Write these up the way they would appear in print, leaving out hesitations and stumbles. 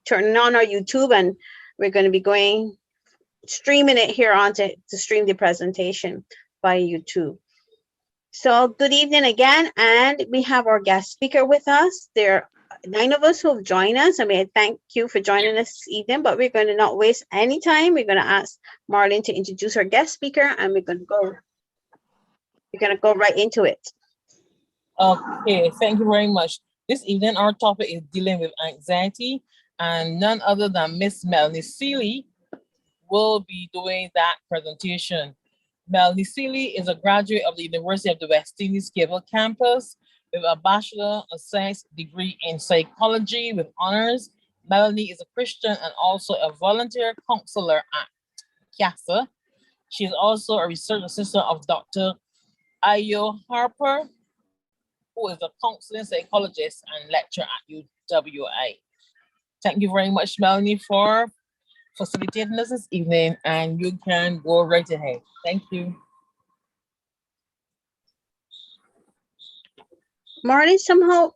turning on our YouTube, and we're going to be streaming it here to stream the presentation by YouTube. So good evening again, and we have our guest speaker with us. There are 9 of us who have joined us, and we thank you for joining us this evening, but we're going to not waste any time. We're going to ask Marlene to introduce our guest speaker, and we're going to go right into it. Okay, thank you very much. This evening, our topic is dealing with anxiety, and none other than Miss Melanie Sealy will be doing that presentation. Melanie Sealy is a graduate of the University of the West Indies Cable campus with a Bachelor of Science degree in psychology with honors. Melanie is a Christian and also a volunteer counselor at CASA. She is also a research assistant of Dr. Ayo Harper, who is a counseling psychologist and lecturer at UWI. Thank you very much, Melanie, for facilitating us this evening, and you can go right ahead. Thank you. Marlene, somehow,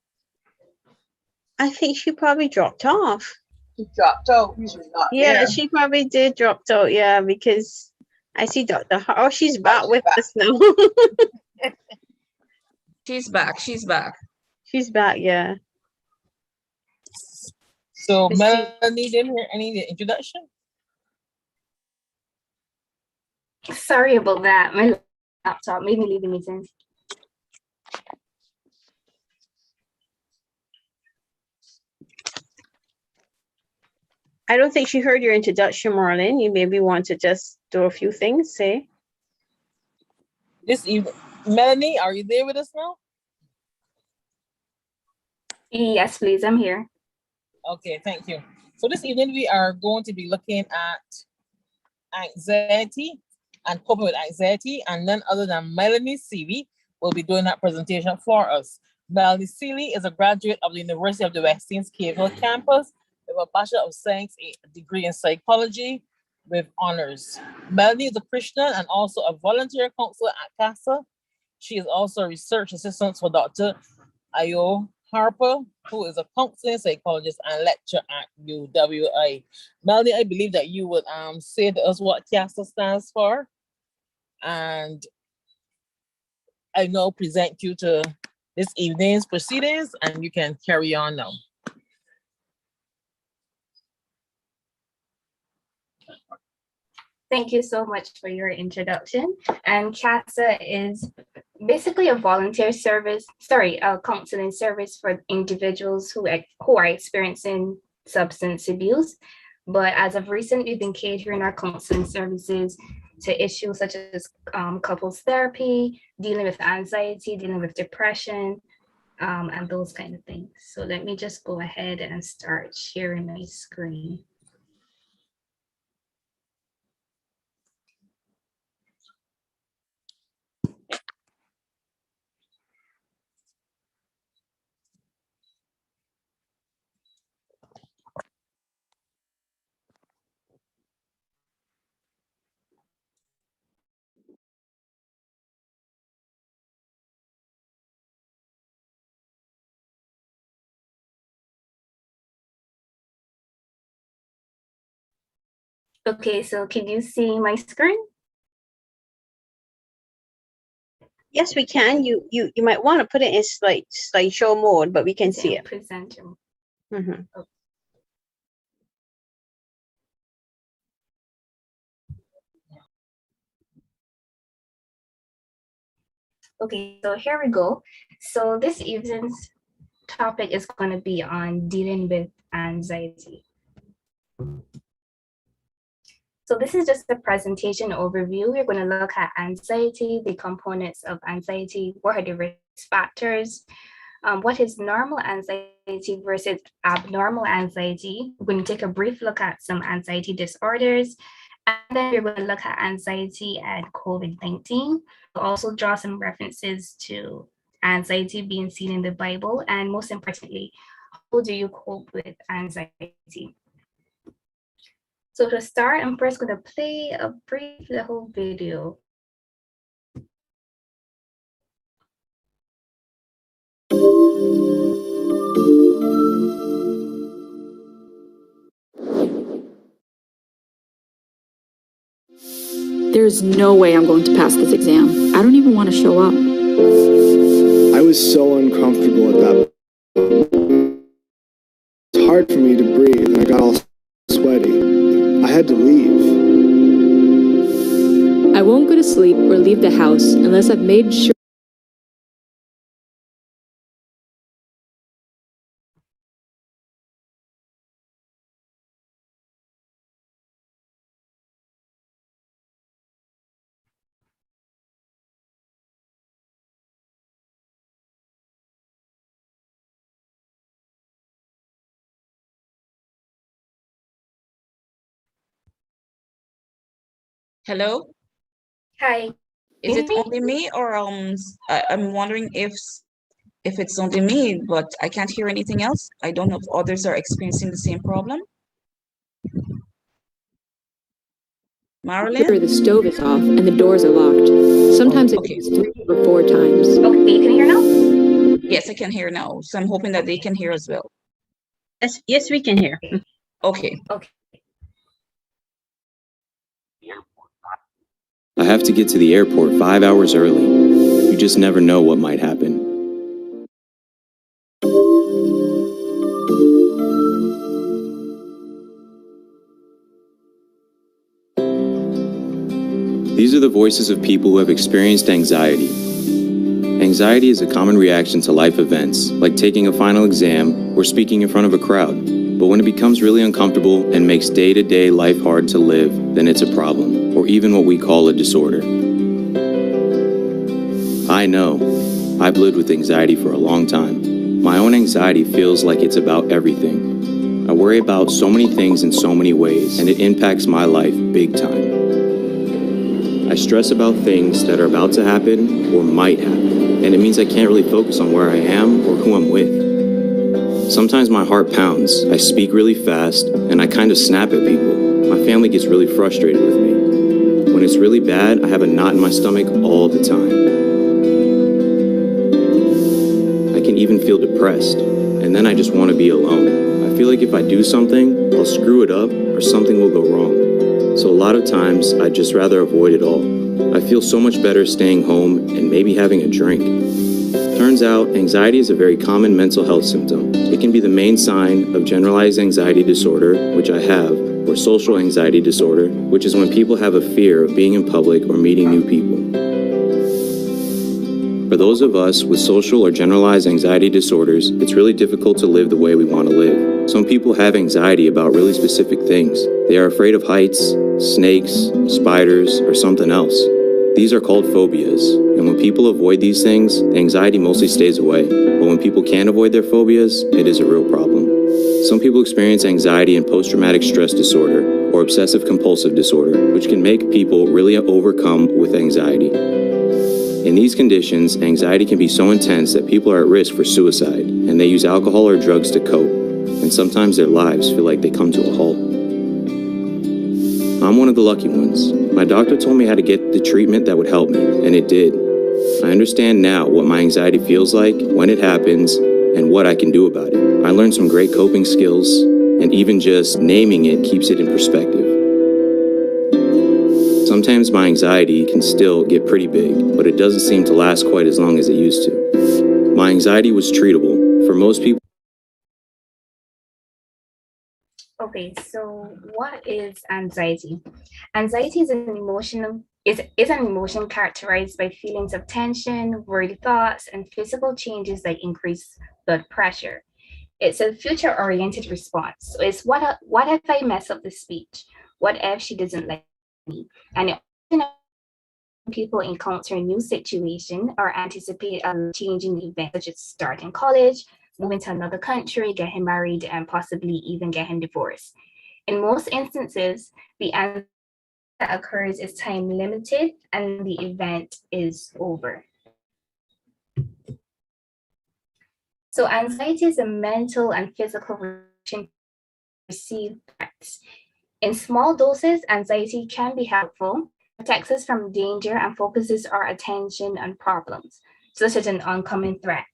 I think she probably dropped off. She dropped out. She's not Yeah, there. she probably did drop out. Yeah, because I see Dr. Oh, she's back with us now. She's back. She's back. She's back, yeah. So Melanie didn't hear any introduction? Sorry about that. My laptop made me leave the meeting. I don't think she heard your introduction, Marlene. You maybe want to just do a few things, say. This evening, Melanie, are you there with us now? Yes, please. I'm here. Okay, thank you. So this evening we are going to be looking at anxiety and coping with anxiety, and none other than Melanie Sealy will be doing that presentation for us. Melanie Sealy is a graduate of the University of the West Indies Cable campus with a Bachelor of Science degree in psychology with honors. Melanie is a Christian and also a volunteer counselor at CASA. She is also a research assistant for Dr. Ayo Harper, who is a counseling psychologist and lecturer at UWI. Melanie, I believe that you would say to us what CASA stands for, and I now present you to this evening's proceedings, and you can carry on now. Thank you so much for your introduction. And CASA is basically a volunteer service, a counseling service for individuals who are experiencing substance abuse. But as of recent, we've been catering our counseling services to issues such as couples therapy, dealing with anxiety, dealing with depression, and those kind of things. So let me just go ahead and start sharing my screen. Okay, so can you see my screen? Yes, we can. You might want to put it in slideshow mode, but we can see it. Presenter. Mm-hmm. Okay. Okay, so here we go. So this evening's topic is going to be on dealing with anxiety. So this is just a presentation overview. We're going to look at anxiety, the components of anxiety, what are the risk factors, what is normal anxiety versus abnormal anxiety. We're going to take a brief look at some anxiety disorders, and then we're going to look at anxiety and COVID-19. We'll also draw some references to anxiety being seen in the Bible, and most importantly, how do you cope with anxiety? So to start, I'm first going to play a brief little video. There's no way I'm going to pass this exam. I don't even want to show up. I was so uncomfortable at that point. It's hard for me to breathe, and I got all sweaty. I had to leave. I won't go to sleep or leave the house unless I've made sure. Hello? Hi. Is it only me, or I'm wondering if it's only me, but I can't hear anything else. I don't know if others are experiencing the same problem. Marilyn? The stove is off and the doors are locked. Sometimes it Okay. goes 3 or 4 times. Okay, you can hear now? Yes, I can hear now. So I'm hoping that they can hear as well. Yes, we can hear. Okay. Okay. I have to get to the airport 5 hours early. You just never know what might happen. These are the voices of people who have experienced anxiety. Anxiety is a common reaction to life events, like taking a final exam or speaking in front of a crowd. But when it becomes really uncomfortable and makes day-to-day life hard to live, then it's a problem, or even what we call a disorder. I know. I've lived with anxiety for a long time. My own anxiety feels like it's about everything. I worry about so many things in so many ways, and it impacts my life big time. I stress about things that are about to happen or might happen, and it means I can't really focus on where I am or who I'm with. Sometimes my heart pounds, I speak really fast, and I kind of snap at people. My family gets really frustrated with me. When it's really bad, I have a knot in my stomach all the time. I can even feel depressed, and then I just want to be alone. I feel like if I do something, I'll screw it up or something will go wrong. So a lot of times, I'd just rather avoid it all. I feel so much better staying home and maybe having a drink. Turns out, anxiety is a very common mental health symptom. It can be the main sign of generalized anxiety disorder, which I have, or social anxiety disorder, which is when people have a fear of being in public or meeting new people. For those of us with social or generalized anxiety disorders, it's really difficult to live the way we want to live. Some people have anxiety about really specific things. They are afraid of heights, snakes, spiders, or something else. These are called phobias, and when people avoid these things, the anxiety mostly stays away. But when people can't avoid their phobias, it is a real problem. Some people experience anxiety and post-traumatic stress disorder, or obsessive compulsive disorder, which can make people really overcome with anxiety. In these conditions, anxiety can be so intense that people are at risk for suicide, and they use alcohol or drugs to cope, and sometimes their lives feel like they come to a halt. I'm one of the lucky ones. My doctor told me how to get the treatment that would help me, and it did. I understand now what my anxiety feels like, when it happens, and what I can do about it. I learned some great coping skills, and even just naming it keeps it in perspective. Sometimes my anxiety can still get pretty big, but it doesn't seem to last quite as long as it used to. My anxiety was treatable. For most people, Okay, so what is anxiety? Anxiety is an emotion characterized by feelings of tension, worried thoughts, and physical changes that increase blood pressure. It's a future-oriented response. So it's what if I mess up the speech? What if she doesn't like me? And it often people encounter a new situation or anticipate a changing event, such as starting college, moving to another country, getting married, and possibly even getting divorced. In most instances, the anxiety that occurs is time limited and the event is over. So anxiety is a mental and physical reaction to perceived threats. In small doses, anxiety can be helpful, protects us from danger, and focuses our attention on problems, such as an oncoming threat.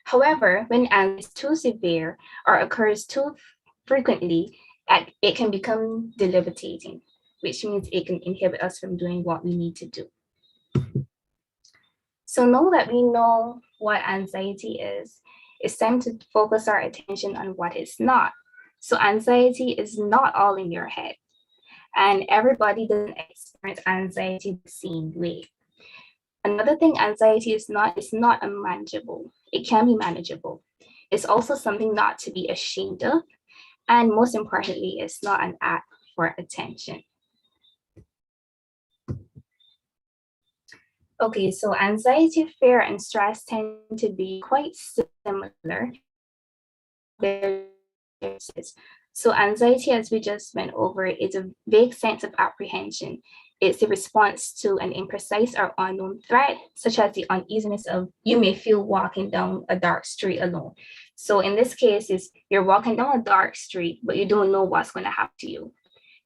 However, when anxiety is too severe or occurs too frequently, it can become debilitating. which means it can inhibit us from doing what we need to do. So now that we know what anxiety is, it's time to focus our attention on what it's not. So anxiety is not all in your head, and everybody doesn't experience anxiety the same way. Another thing anxiety is not unmanageable. It can be manageable. It's also something not to be ashamed of. And most importantly, it's not an act for attention. Okay, so anxiety, fear, and stress tend to be quite similar. So anxiety, as we just went over, is a vague sense of apprehension. It's a response to an imprecise or unknown threat, such as the uneasiness of you may feel walking down a dark street alone. So in this case, is you're walking down a dark street, but you don't know what's going to happen to you.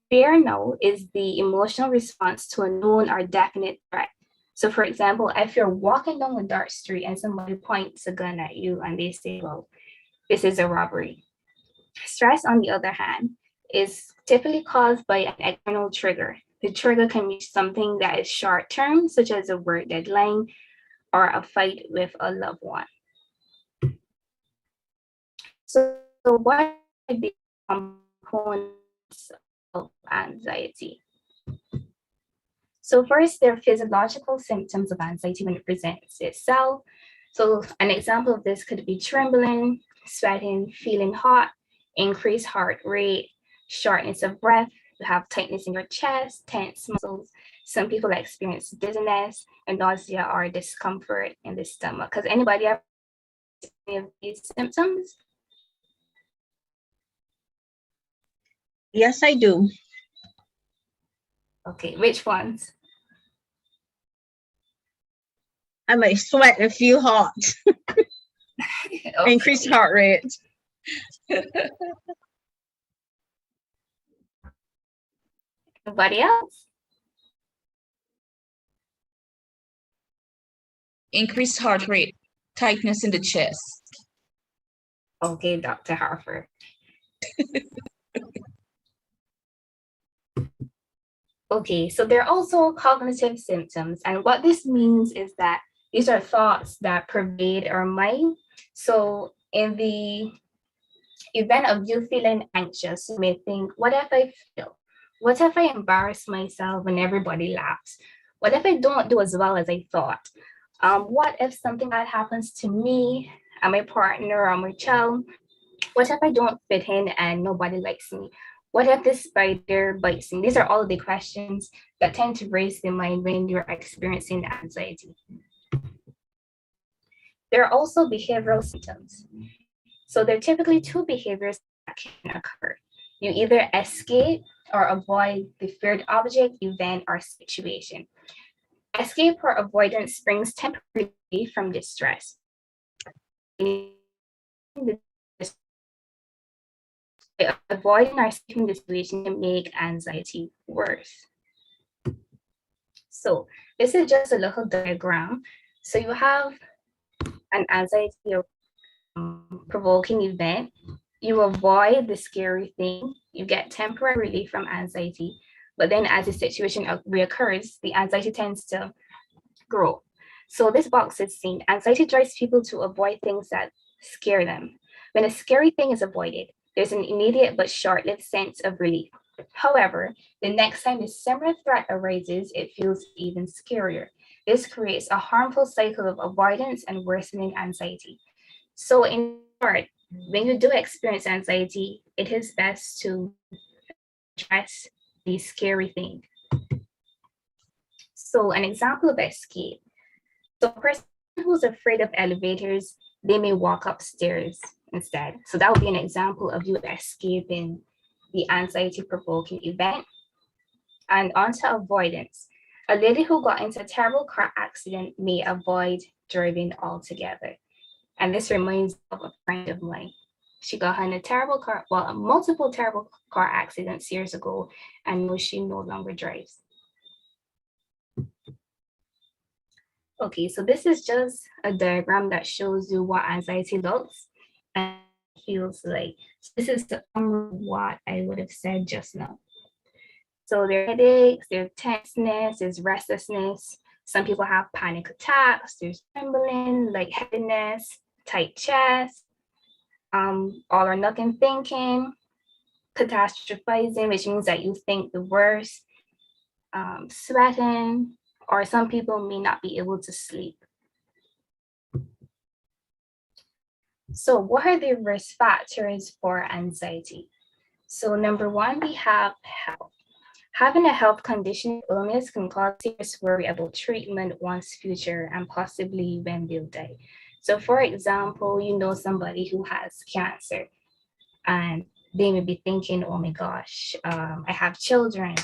Fear now is the emotional response to a known or definite threat. So for example, if you're walking down a dark street and somebody points a gun at you and they say, well, this is a robbery. Stress, on the other hand, is typically caused by an external trigger. The trigger can be something that is short term, such as a work deadline or a fight with a loved one. So what are the components of anxiety? So first, there are physiological symptoms of anxiety when it presents itself. So an example of this could be trembling, sweating, feeling hot, increased heart rate, shortness of breath, you have tightness in your chest, tense muscles. Some people experience dizziness and nausea or discomfort in the stomach. Has anybody ever any of these symptoms? Yes, I do. Okay, which ones? I might sweat and feel hot. Okay. Increased heart rate. Anybody else? Increased heart rate, tightness in the chest. Okay, Dr. Harford. Okay, so there are also cognitive symptoms. And what this means is that these are thoughts that pervade our mind. So in the event of you feeling anxious, you may think, what if I fail? What if I embarrass myself and everybody laughs? What if I don't do as well as I thought? What if something bad happens to me and my partner or my child? What if I don't fit in and nobody likes me? What if this spider bites me? These are all the questions that tend to raise the mind when you're experiencing anxiety. There are also behavioral symptoms. So there are typically two behaviors that can occur. You either escape or avoid the feared object, event, or situation. Escape or avoidance springs temporarily from distress. Avoiding or escaping the situation can make anxiety worse. So this is just a little diagram. So you have an anxiety provoking event. You avoid the scary thing. You get temporary relief from anxiety. But then as the situation reoccurs, the anxiety tends to grow. So this box is saying anxiety drives people to avoid things that scare them. When a scary thing is avoided, there's an immediate but short-lived sense of relief. However, the next time a similar threat arises, it feels even scarier. This creates a harmful cycle of avoidance and worsening anxiety. So in short, when you do experience anxiety, it is best to address the scary thing. So an example of escape. So a person who's afraid of elevators, they may walk upstairs instead. So that would be an example of you escaping the anxiety-provoking event. And onto avoidance. A lady who got into a terrible car accident may avoid driving altogether. And this reminds me of a friend of mine. She got in a terrible car, well, multiple terrible car accidents years ago, and now she no longer drives. Okay, so this is just a diagram that shows you what anxiety looks and feels like. So this is what I would have said just now. So there are headaches, there's tenseness, there's restlessness. Some people have panic attacks, there's trembling, lightheadedness, tight chest, all or nothing thinking, catastrophizing, which means that you think the worst, sweating, or some people may not be able to sleep. So what are the risk factors for anxiety? So number one, we have health. Having a health condition or illness can cause serious worry about treatment, one's future, and possibly when they'll die. So for example, you know somebody who has cancer and they may be thinking, oh my gosh, I have children.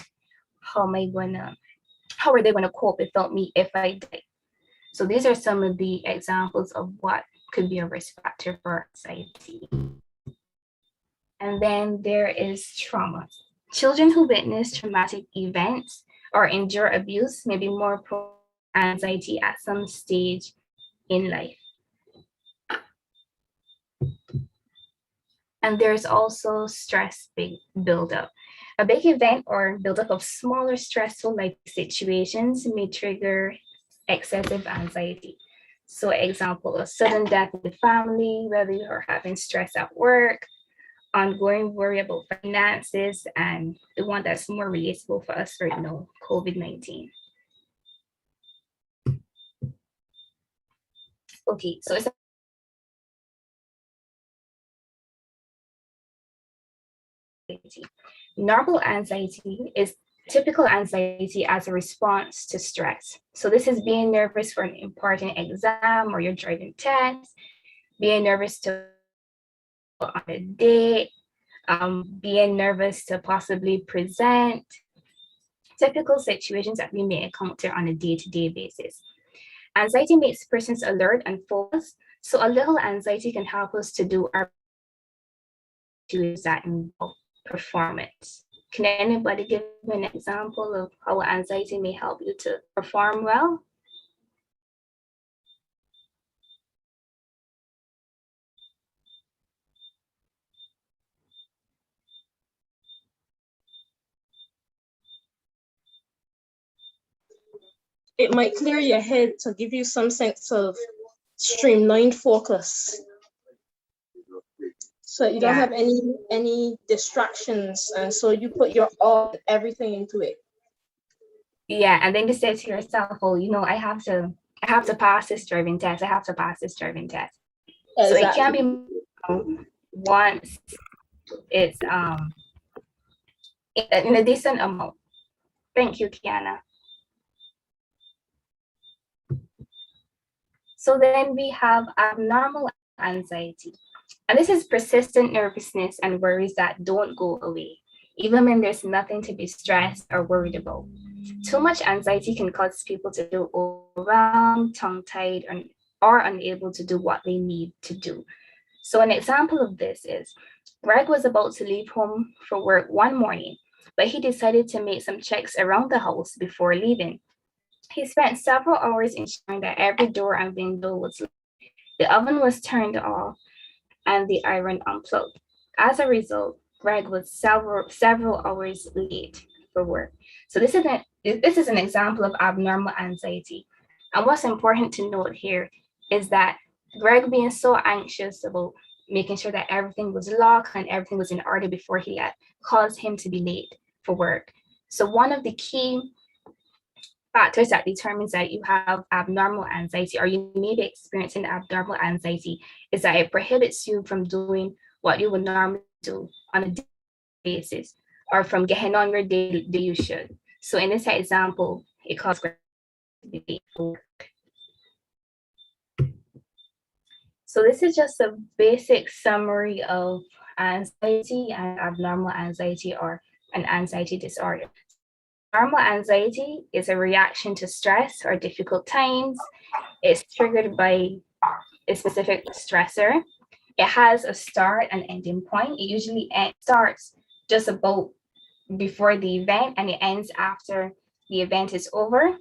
How are they gonna cope without me if I die? So these are some of the examples of what could be a risk factor for anxiety. And then there is trauma. Children who witness traumatic events or endure abuse may be more prone to anxiety at some stage in life. And there's also stress buildup. A big event or buildup of smaller stressful life situations may trigger excessive anxiety. So example, a sudden death in the family, whether you're having stress at work, ongoing worry about finances, and the one that's more relatable for us right now, COVID-19. Okay, so it's normal anxiety is typical anxiety as a response to stress. So this is being nervous for an important exam or your driving test, being nervous to on a date, being nervous to possibly present, typical situations that we may encounter on a day-to-day basis. Anxiety makes persons alert and focused, so a little anxiety can help us to do our activities that involve performance. Can anybody give me an example of how anxiety may help you to perform well? It might clear your head to give you some sense of streamlined focus. So you don't have any distractions, and so you put your all everything into it. Yeah, and then you say to yourself, oh, you know, I have to pass this driving test. I have to pass this driving test. Exactly. So it can be once it's in a decent amount. Thank you, Kiana. So then we have abnormal anxiety. And this is persistent nervousness and worries that don't go away, even when there's nothing to be stressed or worried about. Too much anxiety can cause people to feel overwhelmed, tongue-tied, or unable to do what they need to do. So an example of this is, Greg was about to leave home for work one morning, but he decided to make some checks around the house before leaving. He spent several hours ensuring that every door and window was locked, the oven was turned off, and the iron unplugged. As a result, Greg was several hours late for work. So this is an example of abnormal anxiety. And what's important to note here is that Greg being so anxious about making sure that everything was locked and everything was in order before he left caused him to be late for work. So one of the key factors that determines that you have abnormal anxiety or you may be experiencing abnormal anxiety is that it prohibits you from doing what you would normally do on a daily basis or from getting on your day you should. So in this example, it causes work. So this is just a basic summary of anxiety and abnormal anxiety or an anxiety disorder. Normal anxiety is a reaction to stress or difficult times. It's triggered by a specific stressor. It has a start and ending point. It usually starts just about before the event and it ends after the event is over.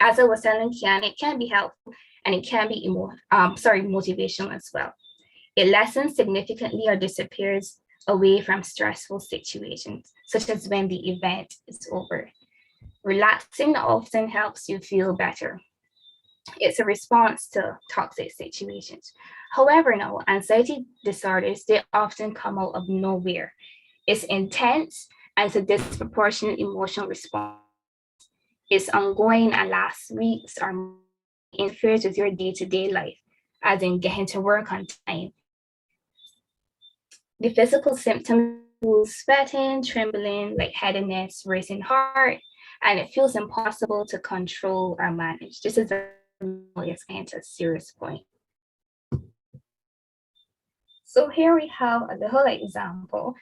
As I was telling Kian, it can be helpful and it can be motivational as well. It lessens significantly or disappears away from stressful situations, such as when the event is over. Relaxing often helps you feel better. It's a response to toxic situations. However, now, anxiety disorders, they often come out of nowhere. It's intense and it's a disproportionate emotional response. It's ongoing and lasts weeks or interferes with your day-to-day life, as in getting to work on time. The physical symptoms include sweating, trembling, lightheadedness, racing heart, and it feels impossible to control or manage. This is a serious point. So here we have a little example.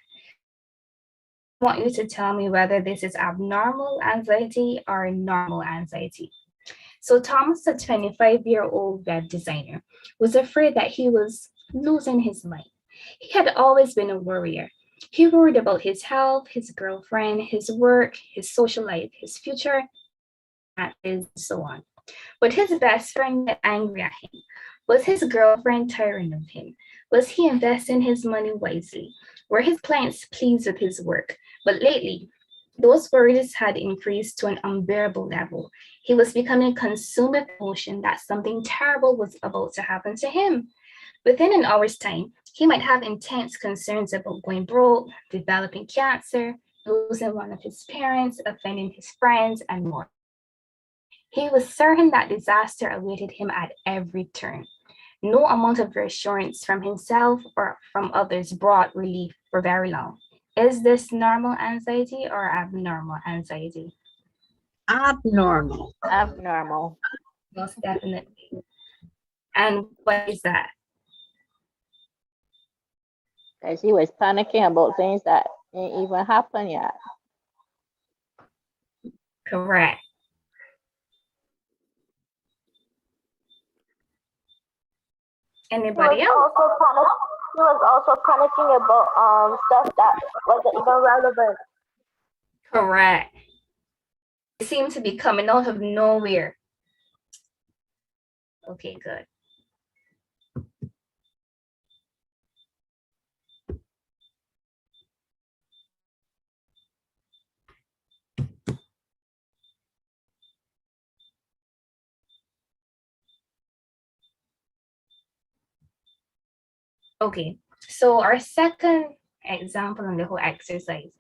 I want you to tell me whether this is abnormal anxiety or normal anxiety. So Thomas, a 25-year-old web designer, was afraid that he was losing his mind. He had always been a worrier. He worried about his health, his girlfriend, his work, his social life, his future, and so on. But his best friend got angry at him. Was his girlfriend tiring of him? Was he investing his money wisely? Were his clients pleased with his work? But lately, those worries had increased to an unbearable level. He was becoming consumed with emotion that something terrible was about to happen to him. Within an hour's time, he might have intense concerns about going broke, developing cancer, losing one of his parents, offending his friends, and more. He was certain that disaster awaited him at every turn. No amount of reassurance from himself or from others brought relief for very long. Is this normal anxiety or abnormal anxiety? Abnormal. Abnormal. Most definitely. And what is that? Because he was panicking about things that didn't even happen yet. Correct. Anybody else? He was also panicking about stuff that wasn't even relevant. Correct. It seemed to be coming out of nowhere. Okay, good. Okay, so our second example on the whole exercise.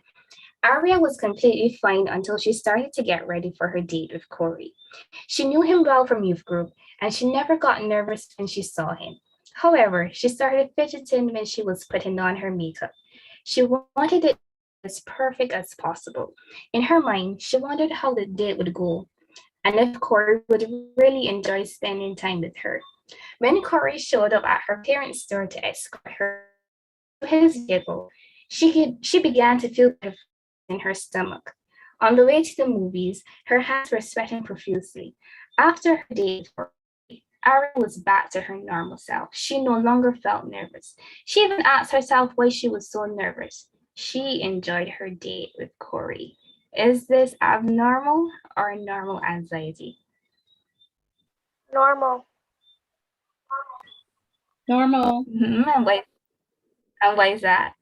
Aria was completely fine until she started to get ready for her date with Corey. She knew him well from youth group, and she never got nervous when she saw him. However, she started fidgeting when she was putting on her makeup. She wanted it as perfect as possible. In her mind, she wondered how the date would go, and if Corey would really enjoy spending time with her. When Corey showed up at her parents' door to escort her to his vehicle, she began to feel in her stomach. On the way to the movies, her hands were sweating profusely. After her date, Ari was back to her normal self. She no longer felt nervous. She even asked herself why she was so nervous. She enjoyed her date with Corey. Is this abnormal or normal anxiety? Normal. Normal. And why is that?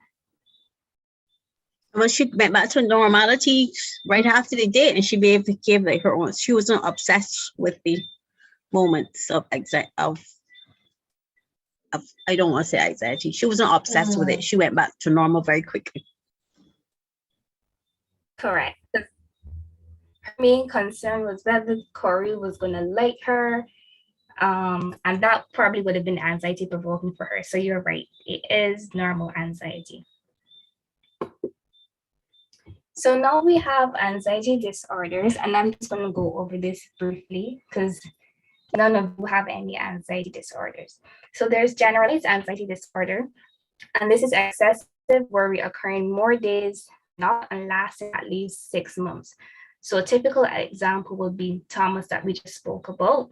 Well, she went back to normality right after the date, and she be able to give like her own. She wasn't obsessed with the moments of I don't want to say anxiety. She wasn't obsessed with it. She went back to normal very quickly. Correct. Her main concern was whether Corey was going to like her, and that probably would have been anxiety provoking for her. So you're right. It is normal anxiety. So now we have anxiety disorders, and I'm just going to go over this briefly because none of you have any anxiety disorders. So there's generalized anxiety disorder, and this is excessive worry occurring more days, not and lasting at least 6 months. So a typical example would be Thomas that we just spoke about.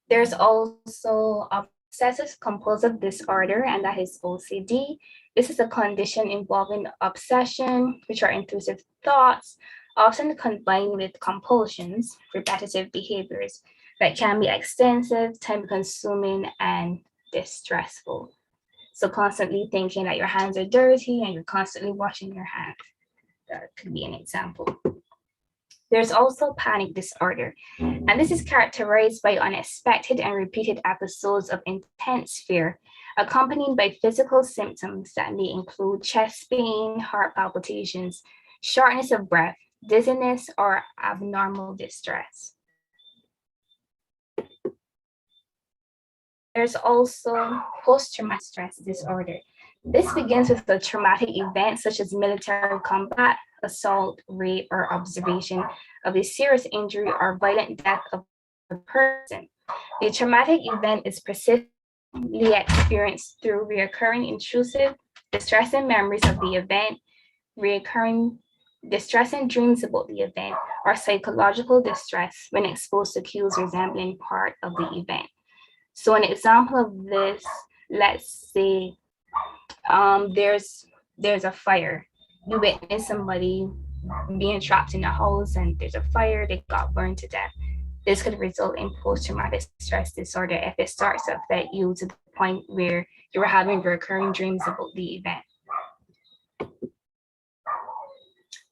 There's also obsessive compulsive disorder, and that is OCD. This is a condition involving obsession, which are intrusive thoughts, often combined with compulsions, repetitive behaviors that can be extensive, time-consuming, and distressful. So constantly thinking that your hands are dirty and you're constantly washing your hands. That could be an example. There's also panic disorder, and this is characterized by unexpected and repeated episodes of intense fear, accompanied by physical symptoms that may include chest pain, heart palpitations, shortness of breath, dizziness, or abnormal distress. There's also post-traumatic stress disorder. This begins with a traumatic event such as military combat, assault, rape, or observation of a serious injury or violent death of a person. The traumatic event is persistently experienced through recurring intrusive, distressing memories of the event, recurring distressing dreams about the event, or psychological distress when exposed to cues resembling part of the event. So an example of this, let's say there's a fire. You witness somebody being trapped in a house and there's a fire, they got burned to death. This could result in post-traumatic stress disorder if it starts to affect you to the point where you're having recurring dreams about the event.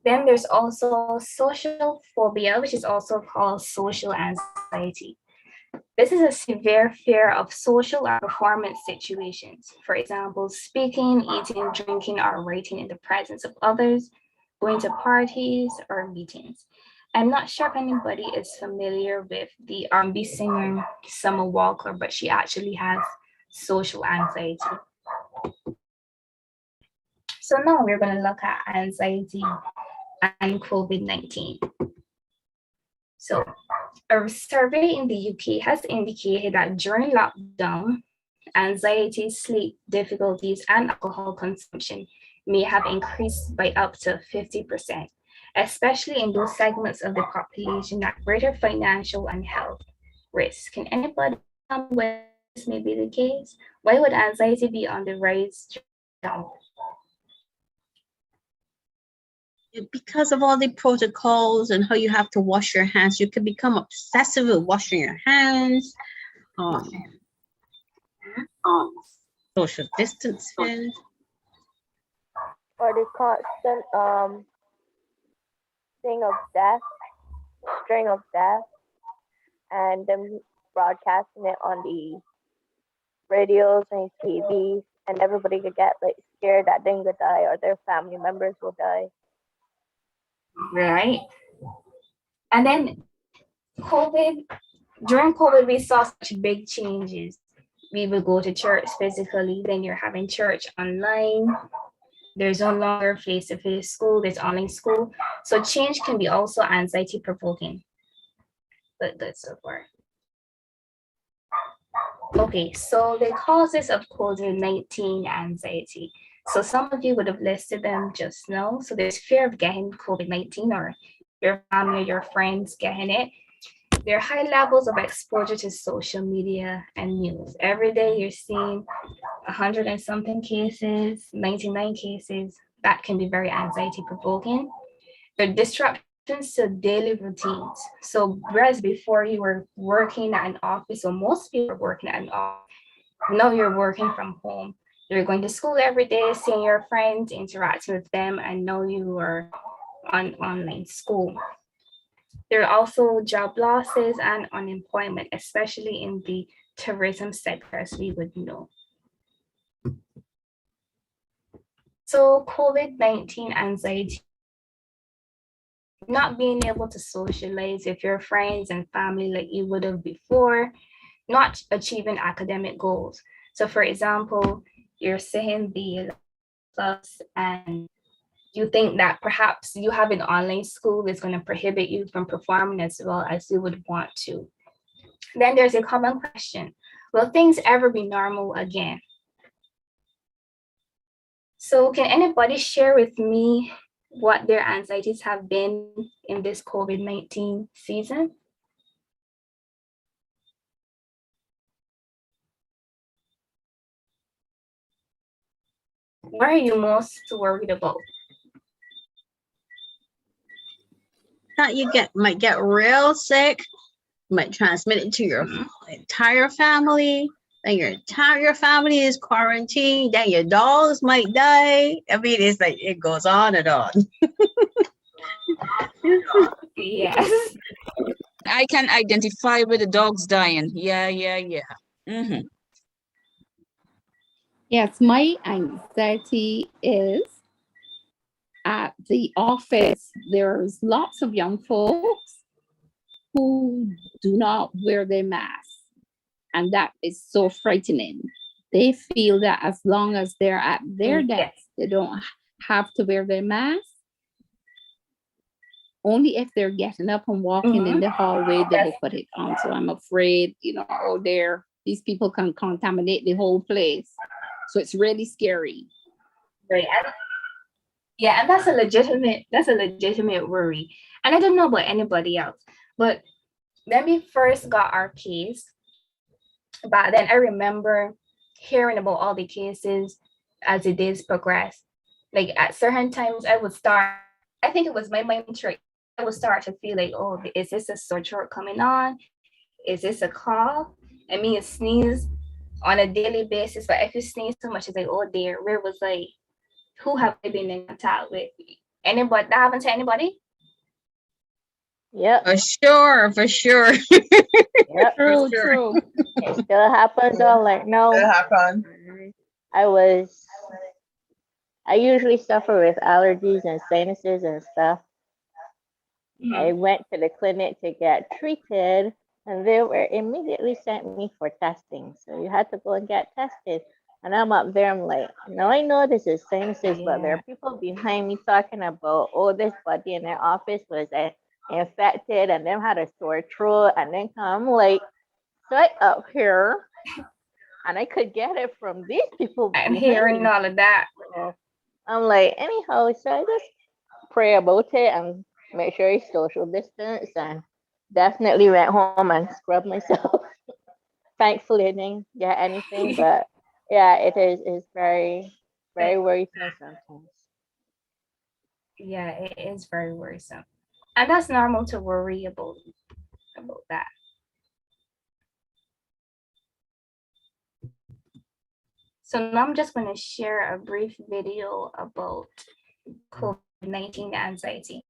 Then there's also social phobia, which is also called social anxiety. This is a severe fear of social or performance situations. For example, speaking, eating, drinking, or writing in the presence of others, going to parties or meetings. I'm not sure if anybody is familiar with the R&B singer Summer Walker, but she actually has social anxiety. So now we're going to look at anxiety and COVID-19. So a survey in the UK has indicated that during lockdown, anxiety, sleep difficulties, and alcohol consumption may have increased by up to 50%, especially in those segments of the population at greater financial and health risk. Can anybody tell me why this may be the case? Why would anxiety be on the rise now? Because of all the protocols and how you have to wash your hands, you can become obsessive with washing your hands. Social distancing. Or the constant thing of death, string of death, and them broadcasting it on the radios and TV, and everybody could get like scared that they're gonna die or their family members will die. Right. And then during COVID, we saw such big changes. We would go to church physically, then you're having church online. There's no longer face-to-face school, there's online school. So change can be also anxiety provoking. But that's so far. Okay, so the causes of COVID-19 anxiety. So some of you would have listed them just now. So there's fear of getting COVID-19 or your family or your friends getting it. There are high levels of exposure to social media and news. Every day you're seeing 100 and something cases, 99 cases. That can be very anxiety provoking. There are disruptions to daily routines. So whereas before you were working at an office, or most people are working at an office, now you're working from home. You're going to school every day, seeing your friends, interacting with them, and now you are on online school. There are also job losses and unemployment, especially in the tourism sector, as we would know. So COVID-19 anxiety, not being able to socialize with your friends and family like you would have before, not achieving academic goals. So for example, you're saying the class and you think that perhaps you have an online school that's going to prohibit you from performing as well as you would want to. Then there's a common question. Will things ever be normal again? So can anybody share with me what their anxieties have been in this COVID-19 season? What are you most worried about? That you might get real sick, might transmit it to your entire family. then your family is quarantined, then your dogs might die. I mean, it's like it goes on and on. Yes. I can identify with the dogs dying. Yeah. Yes, my anxiety is at the office. There's lots of young folks who do not wear their masks. And that is so frightening. They feel that as long as they're at their desk, they don't have to wear their mask. Only if they're getting up and walking in the hallway, they will put it on. So I'm afraid, these people can contaminate the whole place. So it's really scary. Right. And that's a legitimate worry. And I don't know about anybody else, but when we first got our case, but then I remember hearing about all the cases as the days progressed. Like at certain times I think it was my mind trick. I would start to feel like, oh, is this a sore throat coming on? Is this a cough? I mean, you sneeze on a daily basis, but if you sneeze so much, it's like, oh dear, who have I been in contact with? Anybody? That happened to anybody? Yep. For sure. Yep. True. It still happens though. Like, no. It happened. I usually suffer with allergies and sinuses and stuff. I went to the clinic to get treated, and they were immediately sent me for testing. So you had to go and get tested. And I'm up there, I'm like, now I know this is sinuses, but there are people behind me talking about, oh, this buddy in their office was infected and then had a sore throat, and then I'm like, right up here, and I could get it from these people. I'm hearing all of that. So I'm like, anyhow, so I just pray about it and make sure it's social distance, and definitely went home and scrubbed myself. Thankfully, I didn't get anything, but yeah, it's very, very worrisome sometimes. Yeah, it is very worrisome. And that's normal to worry about that. So now I'm just going to share a brief video about COVID-19 anxiety.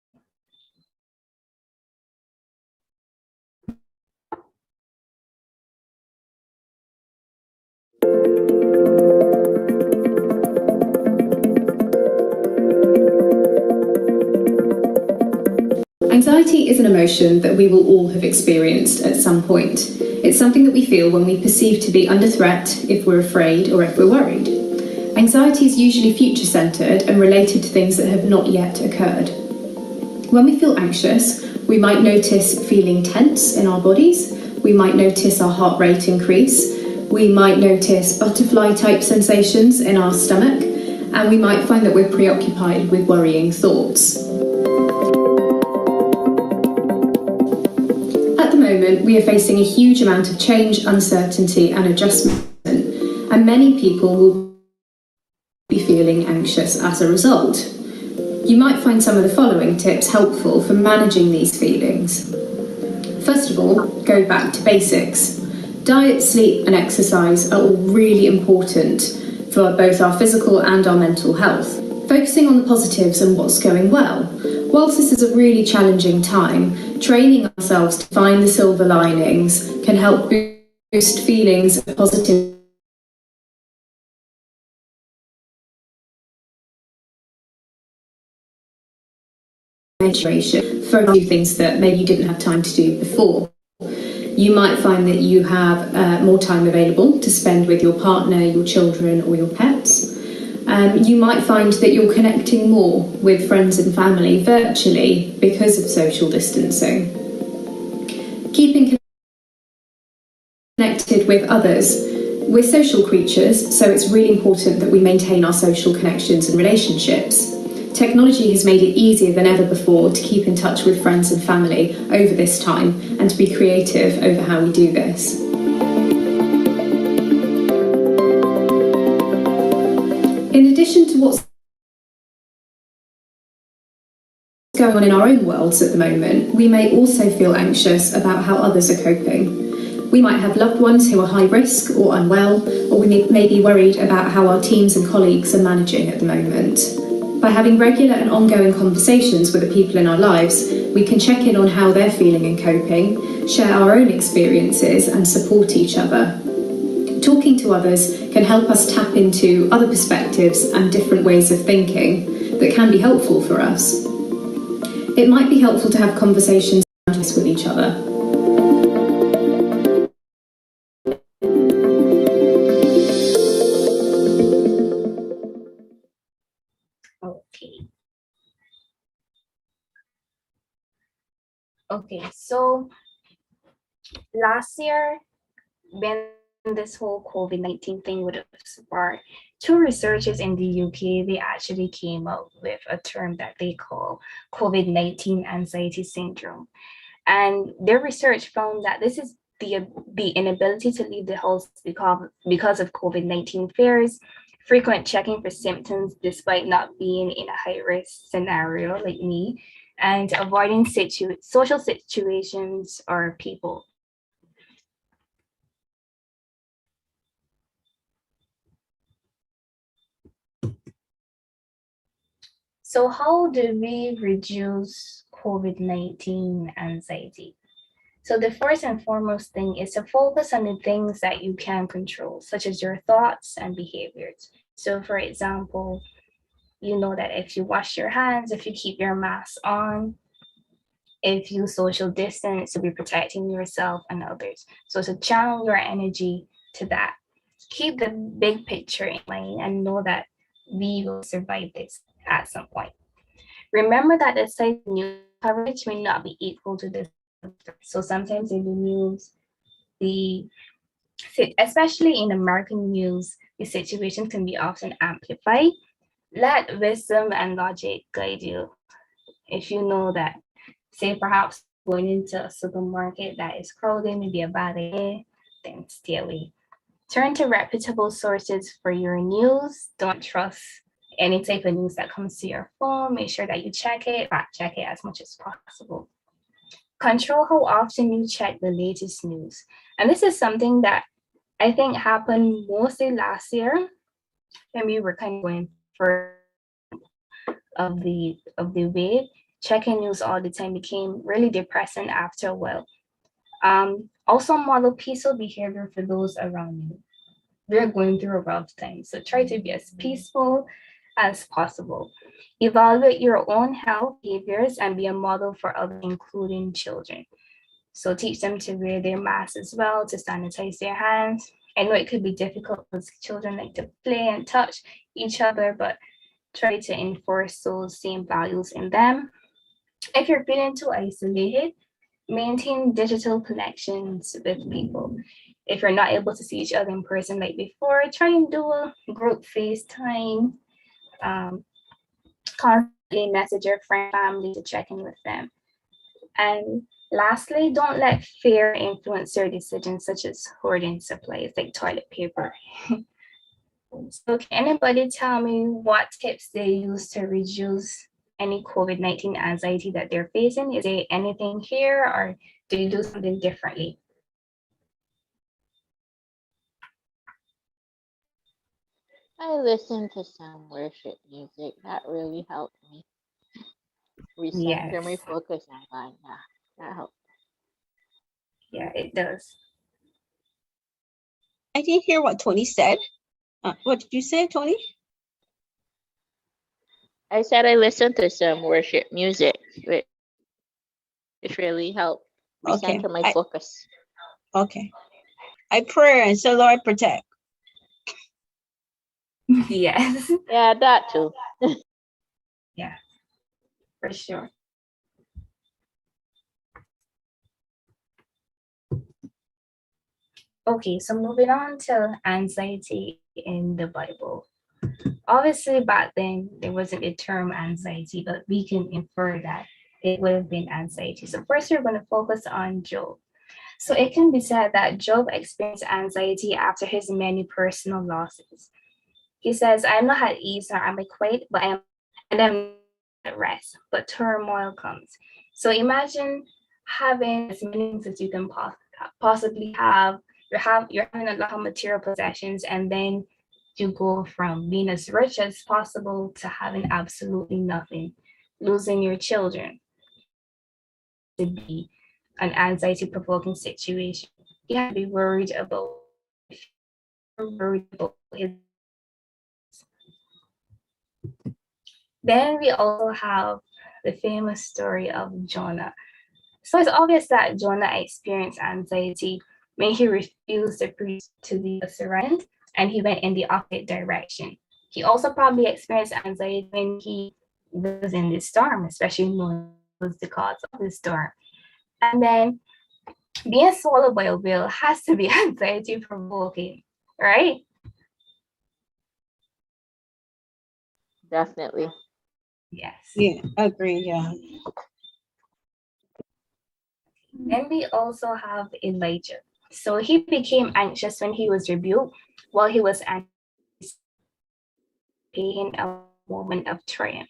Anxiety is an emotion that we will all have experienced at some point. It's something that we feel when we perceive to be under threat, if we're afraid, or if we're worried. Anxiety is usually future-centred and related to things that have not yet occurred. When we feel anxious, we might notice feeling tense in our bodies, we might notice our heart rate increase, we might notice butterfly-type sensations in our stomach, and we might find that we're preoccupied with worrying thoughts. At the moment, we are facing a huge amount of change, uncertainty, and adjustment, and many people will be feeling anxious as a result. You might find some of the following tips helpful for managing these feelings. First of all, go back to basics. Diet, sleep, and exercise are all really important for both our physical and our mental health. Focusing on the positives and what's going well. Whilst this is a really challenging time, training ourselves to find the silver linings can help boost feelings of positive for a few things that maybe you didn't have time to do before. You might find that you have more time available to spend with your partner, your children, or your pets. You might find that you're connecting more with friends and family virtually because of social distancing. Keeping connected with others. We're social creatures, so it's really important that we maintain our social connections and relationships. Technology has made it easier than ever before to keep in touch with friends and family over this time and to be creative over how we do this. In addition to what's going on in our own worlds at the moment, we may also feel anxious about how others are coping. We might have loved ones who are high risk or unwell, or we may be worried about how our teams and colleagues are managing at the moment. By having regular and ongoing conversations with the people in our lives, we can check in on how they're feeling and coping, share our own experiences and support each other. Talking to others can help us tap into other perspectives and different ways of thinking that can be helpful for us. It might be helpful to have conversations with each other. Okay. Okay, so last year, when this whole COVID-19 thing would have sparked, two researchers in the UK, they actually came up with a term that they call COVID-19 anxiety syndrome. And their research found that this is the inability to leave the house because of COVID-19 fears, frequent checking for symptoms despite not being in a high-risk scenario like me, and avoiding social situations or people. So how do we reduce COVID-19 anxiety? So the first and foremost thing is to focus on the things that you can control, such as your thoughts and behaviors. So for example, you know that if you wash your hands, if you keep your mask on, if you social distance, to be protecting yourself and others. So to channel your energy to that. Keep the big picture in mind and know that we will survive this at some point. Remember that the site news coverage may not be equal to this. So sometimes in the news, especially in American news, the situation can be often amplified. Let wisdom and logic guide you. If you know that, say perhaps going into a supermarket that is crowded may be a bad idea, then stay away. Turn to reputable sources for your news. Don't trust any type of news that comes to your phone. Make sure that you check it, fact check it as much as possible. Control how often you check the latest news. And this is something that I think happened mostly last year when we were kind of going for of the wave. Checking news all the time became really depressing after a while. Also model peaceful behavior for those around you. We're going through a rough time, so try to be as peaceful as possible. Evaluate your own health behaviors and be a model for others, including children. So teach them to wear their masks as well, to sanitize their hands. I know it could be difficult because children like to play and touch each other, but try to enforce those same values in them. If you're feeling too isolated, maintain digital connections with people. If you're not able to see each other in person like before, try and do a group FaceTime. Constantly message your friend, family to check in with them. And lastly, don't let fear influence your decisions, such as hoarding supplies like toilet paper. So can anybody tell me what tips they use to reduce any COVID-19 anxiety that they're facing? Is there anything here, or do you do something differently? I listen to some worship music. That really helped me recenter my Yes. focus and God. Yeah, that helped. Yeah, it does. I didn't hear what Tony said. What did you say, Tony? I said I listened to some worship music, which really helped Okay. recenter my focus. Okay. I pray and say, Lord, protect. Yes. Yeah, that too. Yeah, for sure. Okay, so moving on to anxiety in the Bible. Obviously, back then, there wasn't a term anxiety, but we can infer that it would have been anxiety. So first, we're going to focus on Job. So it can be said that Job experienced anxiety after his many personal losses. He says, I am not at ease nor am I quiet, but I am at rest, but turmoil comes. So imagine having as many things as you can possibly you're having a lot of material possessions, and then you go from being as rich as possible to having absolutely nothing, losing your children. To be an anxiety provoking situation. You have to be worried about his. Then we also have the famous story of Jonah. So it's obvious that Jonah experienced anxiety when he refused to preach to the Assyrians and he went in the opposite direction. He also probably experienced anxiety when he was in the storm, especially knowing was the cause of the storm. And then being swallowed by a whale has to be anxiety provoking, right? Definitely. Yes. Yeah, agree. Yeah. Then we also have Elijah. So he became anxious when he was rebuked while he was anticipating a moment of triumph.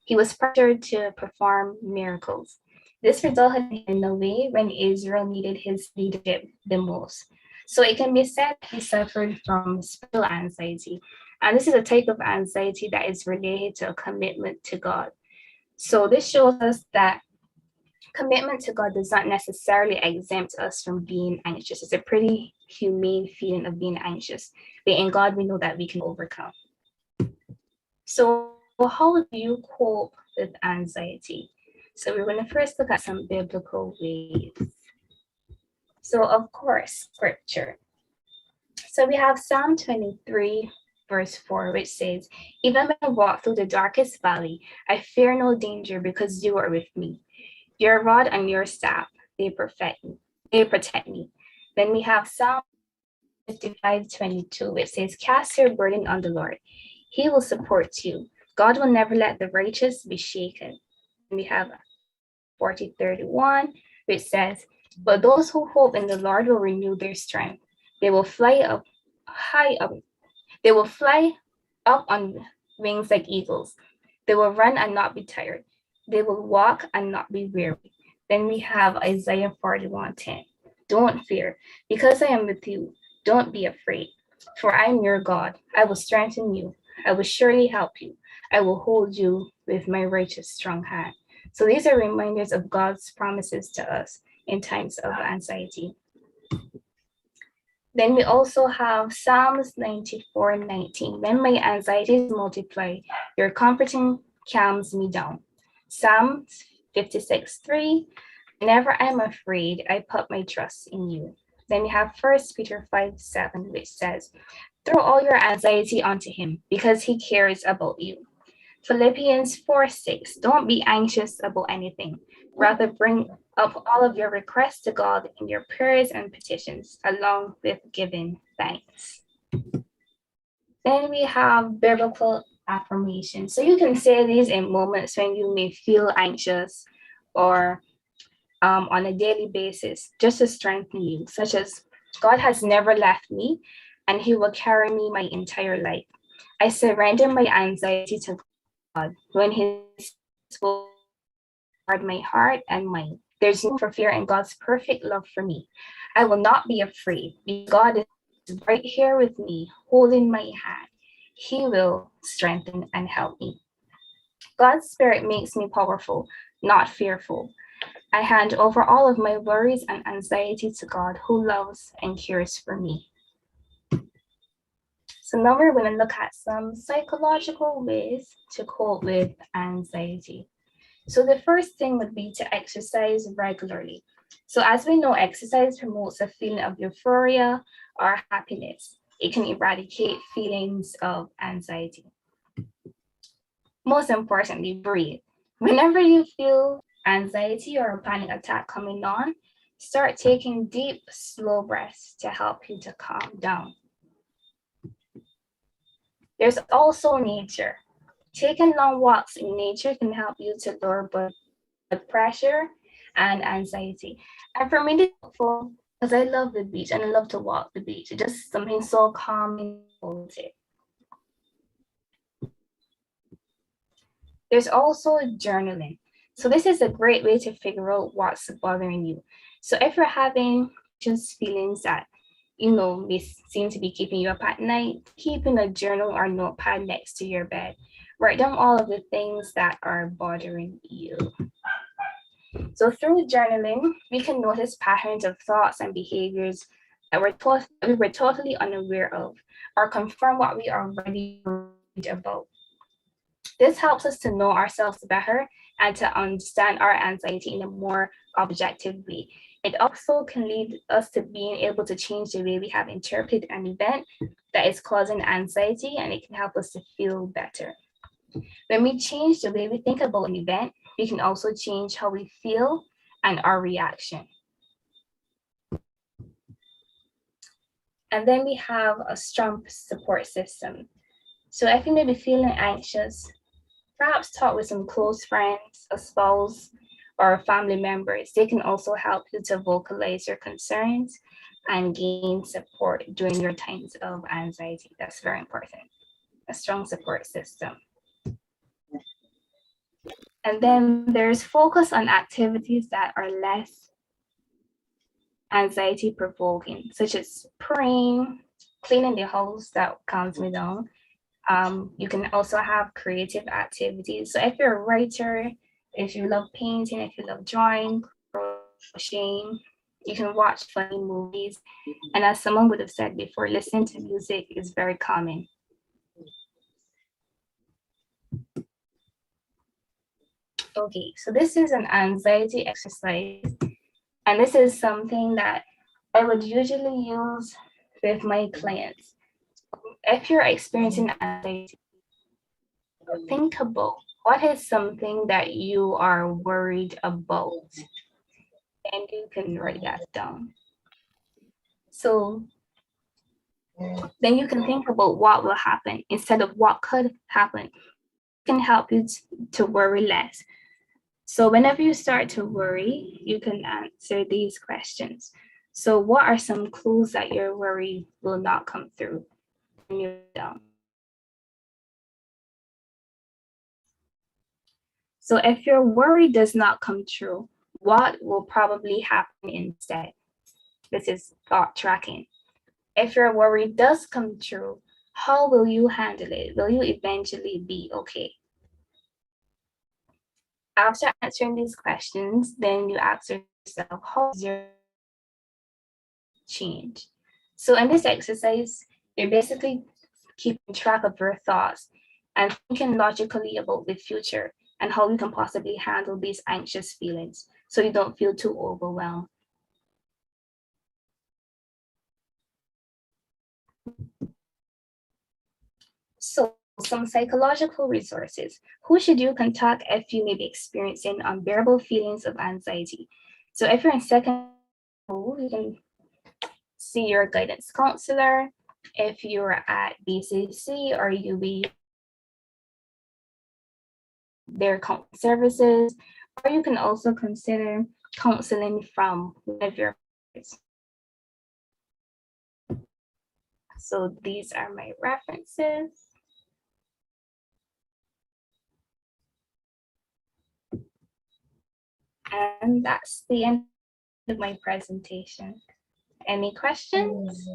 He was pressured to perform miracles. This resulted in a way when Israel needed his leadership the most. So it can be said he suffered from spiritual anxiety. And this is a type of anxiety that is related to a commitment to God. So this shows us that commitment to God does not necessarily exempt us from being anxious. It's a pretty humane feeling of being anxious. But in God, we know that we can overcome. So how do you cope with anxiety? So we're going to first look at some biblical ways. So of course, scripture. So we have Psalm 23, verse 4, which says, "Even when I walk through the darkest valley, I fear no danger because you are with me. Your rod and your staff, they protect me. Then we have Psalm 55:22, which says, "Cast your burden on the Lord. He will support you. God will never let the righteous be shaken." And we have 40:31, which says, "But those who hope in the Lord will renew their strength. They will fly up high up. They will fly up on wings like eagles. They will run and not be tired. They will walk and not be weary." Then we have Isaiah 41:10. "Don't fear, because I am with you. Don't be afraid, for I am your God. I will strengthen you. I will surely help you. I will hold you with my righteous strong hand." So these are reminders of God's promises to us in times of anxiety. Then we also have Psalms 94:19. "When my anxieties multiply, your comforting calms me down." Psalms 56:3. "Whenever I'm afraid, I put my trust in you." Then we have 1 Peter 5:7, which says, "Throw all your anxiety onto him because he cares about you." Philippians 4:6. "Don't be anxious about anything. Rather bring up all of your requests to God in your prayers and petitions, along with giving thanks." Then we have biblical affirmations. So you can say these in moments when you may feel anxious or on a daily basis, just to strengthen you, such as, "God has never left me and he will carry me my entire life. I surrender my anxiety to God when his will guard my heart and mind. There's no for fear in God's perfect love for me. I will not be afraid because God is right here with me, holding my hand. He will strengthen and help me. God's spirit makes me powerful, not fearful. I hand over all of my worries and anxiety to God, who loves and cares for me." So now we're going to look at some psychological ways to cope with anxiety. So the first thing would be to exercise regularly. So as we know, exercise promotes a feeling of euphoria or happiness. It can eradicate feelings of anxiety. Most importantly, breathe. Whenever you feel anxiety or a panic attack coming on, start taking deep, slow breaths to help you to calm down. There's also nature. Taking long walks in nature can help you to lower blood pressure and anxiety. And for me, it's helpful because I love the beach and I love to walk the beach. It's just something so calming about it. There's also journaling. So this is a great way to figure out what's bothering you. So if you're having anxious feelings that may seem to be keeping you up at night, keeping a journal or notepad next to your bed. Write down all of the things that are bothering you. So through journaling, we can notice patterns of thoughts and behaviors that we were totally unaware of, or confirm what we are already worried about. This helps us to know ourselves better and to understand our anxiety in a more objective way. It also can lead us to being able to change the way we have interpreted an event that is causing anxiety, and it can help us to feel better. When we change the way we think about an event, we can also change how we feel and our reaction. And then we have a strong support system. So if you may be feeling anxious, perhaps talk with some close friends, a spouse, or family members. They can also help you to vocalize your concerns and gain support during your times of anxiety. That's very important. A strong support system. And then there's focus on activities that are less anxiety provoking, such as praying, cleaning the house, that calms me down. You can also have creative activities. So if you're a writer, if you love painting, if you love drawing, crocheting, you can watch funny movies. And as someone would have said before, listening to music is very calming. Okay, so this is an anxiety exercise. And this is something that I would usually use with my clients. If you're experiencing anxiety, think about what is something that you are worried about, and you can write that down. So then you can think about what will happen instead of what could happen. It can help you to worry less. So whenever you start to worry, you can answer these questions. So what are some clues that your worry will not come through? And you're down. So if your worry does not come true, what will probably happen instead? This is thought tracking. If your worry does come true, how will you handle it? Will you eventually be okay? After answering these questions, then you ask yourself, how does your change? So in this exercise, you're basically keeping track of your thoughts and thinking logically about the future and how you can possibly handle these anxious feelings so you don't feel too overwhelmed. So some psychological resources. Who should you contact if you may be experiencing unbearable feelings of anxiety? So if you're in second school, you can see your guidance counselor. If you're at BCC or UB, their counseling services, or you can also consider counseling from one of your peers. So these are my references. And that's the end of my presentation. Any questions?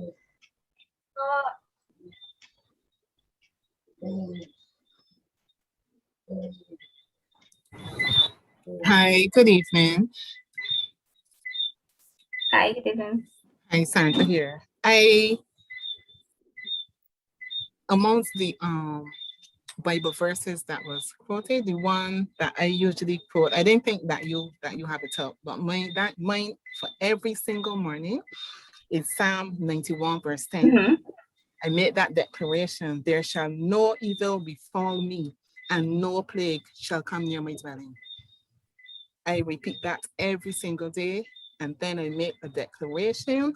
Hi, good evening. Hi, good evening. Hi, Sandra here. Amongst the Bible verses that was quoted, the one that I usually quote, I didn't think that you have it up, but mine for every single morning is Psalm 91 verse 10. Mm-hmm. I made that declaration: there shall no evil befall me, and no plague shall come near my dwelling. I repeat that every single day, and then I make a declaration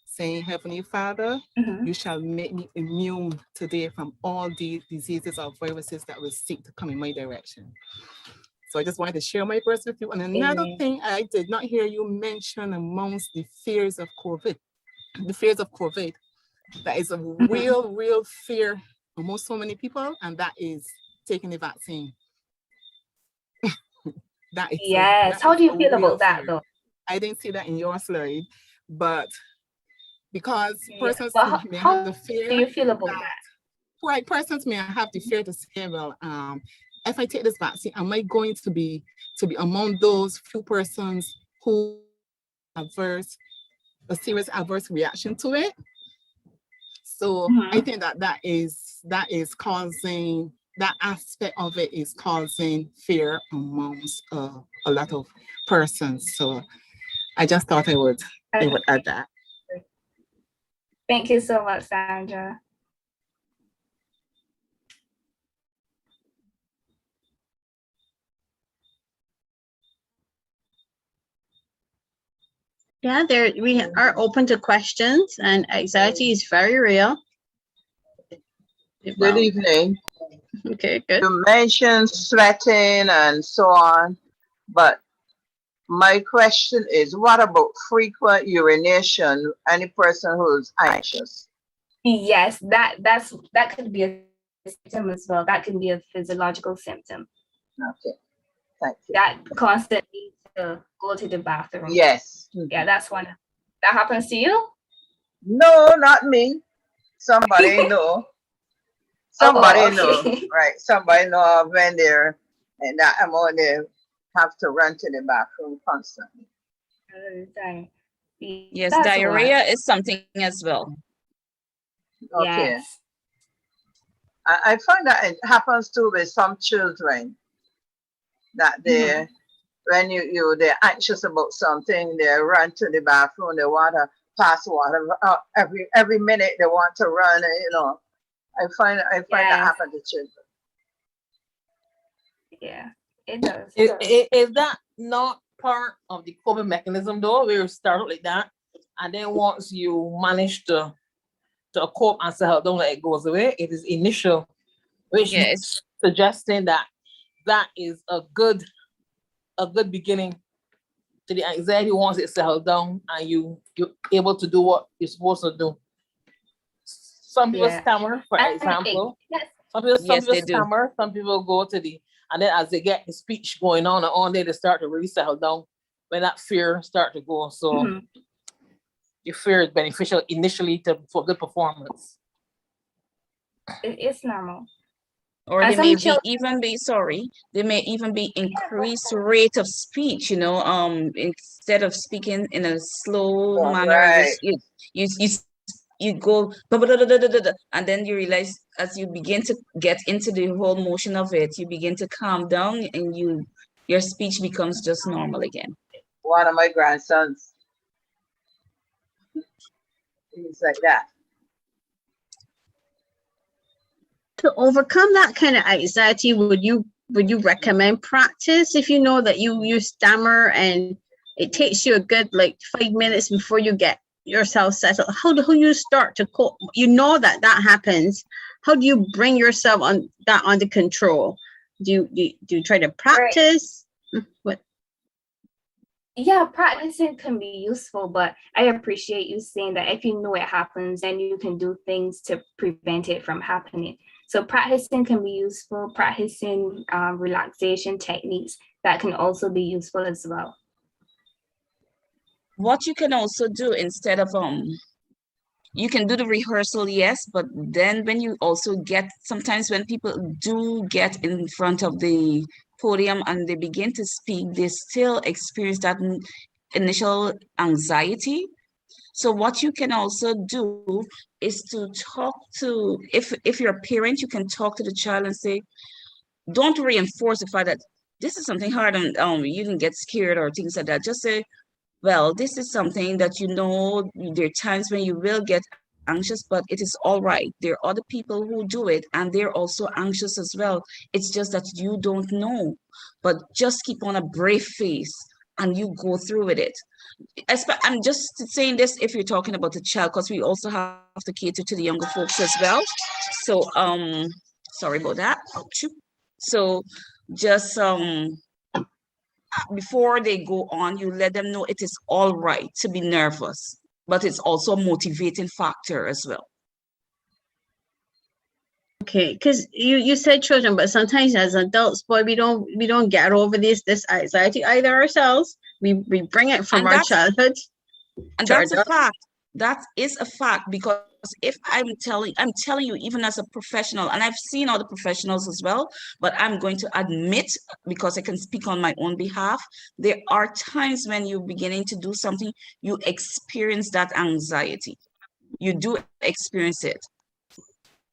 saying, Heavenly Father, you shall make me immune today from all the diseases or viruses that will seek to come in my direction. So I just wanted to share my verse with you. And another thing I did not hear you mention amongst the fears of COVID, that is a real fear amongst so many people, and that is taking the vaccine. Yes. How do you feel about that, though? I didn't see that in your slide, but because Yeah. persons But may how have the fear do you feel about that, that? right, persons may have the fear to say, well, if I take this vaccine, am I going to be among those few persons who a serious adverse reaction to it? So I think that is causing, that aspect of it is causing fear amongst a lot of persons. So I just thought I would add that. Thank you so much, Sandra. Yeah, we are open to questions, and anxiety is very real. Good evening. Okay, good. You mentioned sweating and so on, but my question is, what about frequent urination? Any person who's anxious? Yes, that could be a symptom as well. That can be a physiological symptom. Okay, thank you. That constant need to go to the bathroom. Yes. Yeah, that's one. That happens to you? No, not me. Somebody know. Somebody know, right? Somebody know when they're in that amount, they have to run to the bathroom constantly. Yes, That's diarrhea one. is something as well. Okay. Yes. I find that it happens too with some children, that they when they're anxious about something, they run to the bathroom, they want to pass water every minute, they want to run, you know. I find that happen to children. Yeah, it does. Is that not part of the coping mechanism though? We start like that, and then once you manage to cope and settle down, like it goes away. It is initial, which is suggesting that is a good beginning to the anxiety once it settles down and you're able to do what you're supposed to do. Some people stammer, for example. Some people stammer. Some people go to and then as they get the speech going on and on, they start to really settle down when that fear start to go. So your fear is beneficial initially for good performance. It's normal. Or they may even be increased rate of speech, you know, instead of speaking in a slow manner, you go and then you realize as you begin to get into the whole motion of it, you begin to calm down and your speech becomes just normal again. One of my grandsons, he's like that. To overcome that kind of anxiety, would you recommend practice if you know that you stammer and it takes you a good 5 minutes before you get yourself settled? How do you start to cope? You know that happens. How do you bring yourself under control? Do you try to practice? What? Yeah, practicing can be useful, but I appreciate you saying that if you know it happens, then you can do things to prevent it from happening. So practicing can be useful. Practicing relaxation techniques, that can also be useful as well. What you can also do instead of you can do the rehearsal, yes, but then when you also sometimes when people do get in front of the podium and they begin to speak, they still experience that initial anxiety. So what you can also do is to talk to, if you're a parent, you can talk to the child and say, don't reinforce the fact that this is something hard and you can get scared or things like that. Just say, well, this is something that there are times when you will get anxious, but it is all right. There are other people who do it and they're also anxious as well. It's just that you don't know, but just keep on a brave face and you go through with it. I'm just saying this if you're talking about a child, because we also have to cater to the younger folks as well. So, sorry about that. So just before they go on, you let them know it is all right to be nervous, but it's also a motivating factor as well. Okay, because you said children, but sometimes as adults, boy, we don't get over this anxiety either ourselves. We bring it from our childhood. And Sure that's a does. fact. That is a fact, because if I'm telling you, even as a professional, and I've seen other professionals as well, but I'm going to admit, because I can speak on my own behalf, there are times when you're beginning to do something, you experience that anxiety. You do experience it.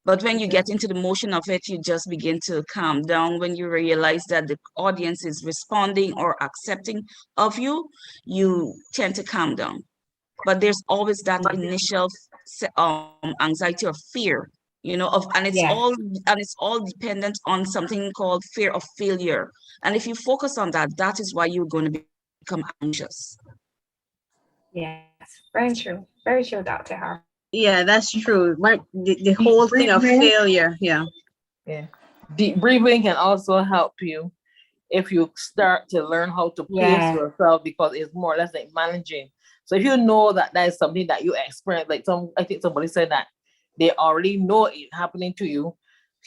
But when you get into the motion of it, you just begin to calm down. When you realize that the audience is responding or accepting of you, you tend to calm down. But there's always that initial anxiety or fear, Yeah. and it's all dependent on something called fear of failure. And if you focus on that, that is why you're going to become anxious. Yes, very true. Very true, Dr. Har. Yeah, that's true. The whole thing of breathing. failure. Yeah. Yeah. Deep breathing can also help you if you start to learn how to pace Yeah. yourself, because it's more or less like managing. So if you know that that is something that you experience, like I think somebody said that they already know it happening to you.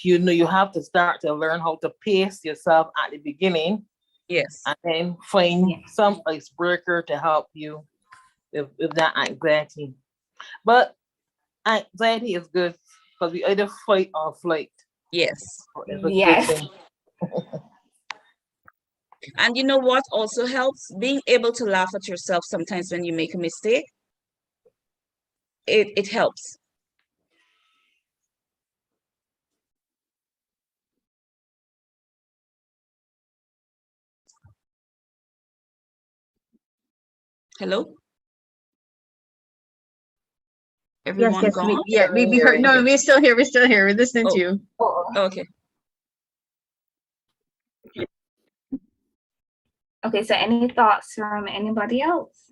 You know, you have to start to learn how to pace yourself at the beginning. Yes. And then find some icebreaker to help you with that anxiety. But anxiety is good because we either fight or flight. Yes. It's a good Yes. thing. And you know what also helps? Being able to laugh at yourself sometimes when you make a mistake. It helps. Hello? Everyone Yes, gone? we heard. No, we're still here. We're still here. We're listening to you. Okay. Okay, so any thoughts from anybody else?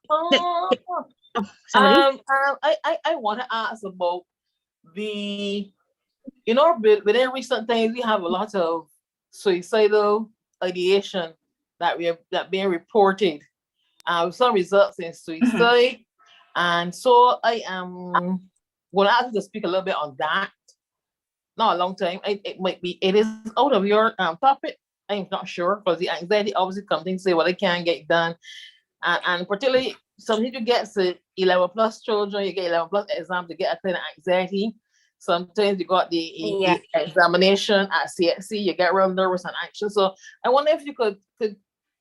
I want to ask about within recent times we have a lot of suicidal ideation that being reported. Some results in suicide, and so I am going to ask you to speak a little bit on that. Not a long time. It is out of your topic. I'm not sure, because the anxiety obviously comes in, say, well, I can't get done. And particularly something you get to 11 plus children, you get 11 plus exams to get a kind of anxiety. Sometimes you got the examination at CXC, you get real nervous and anxious. So I wonder if you could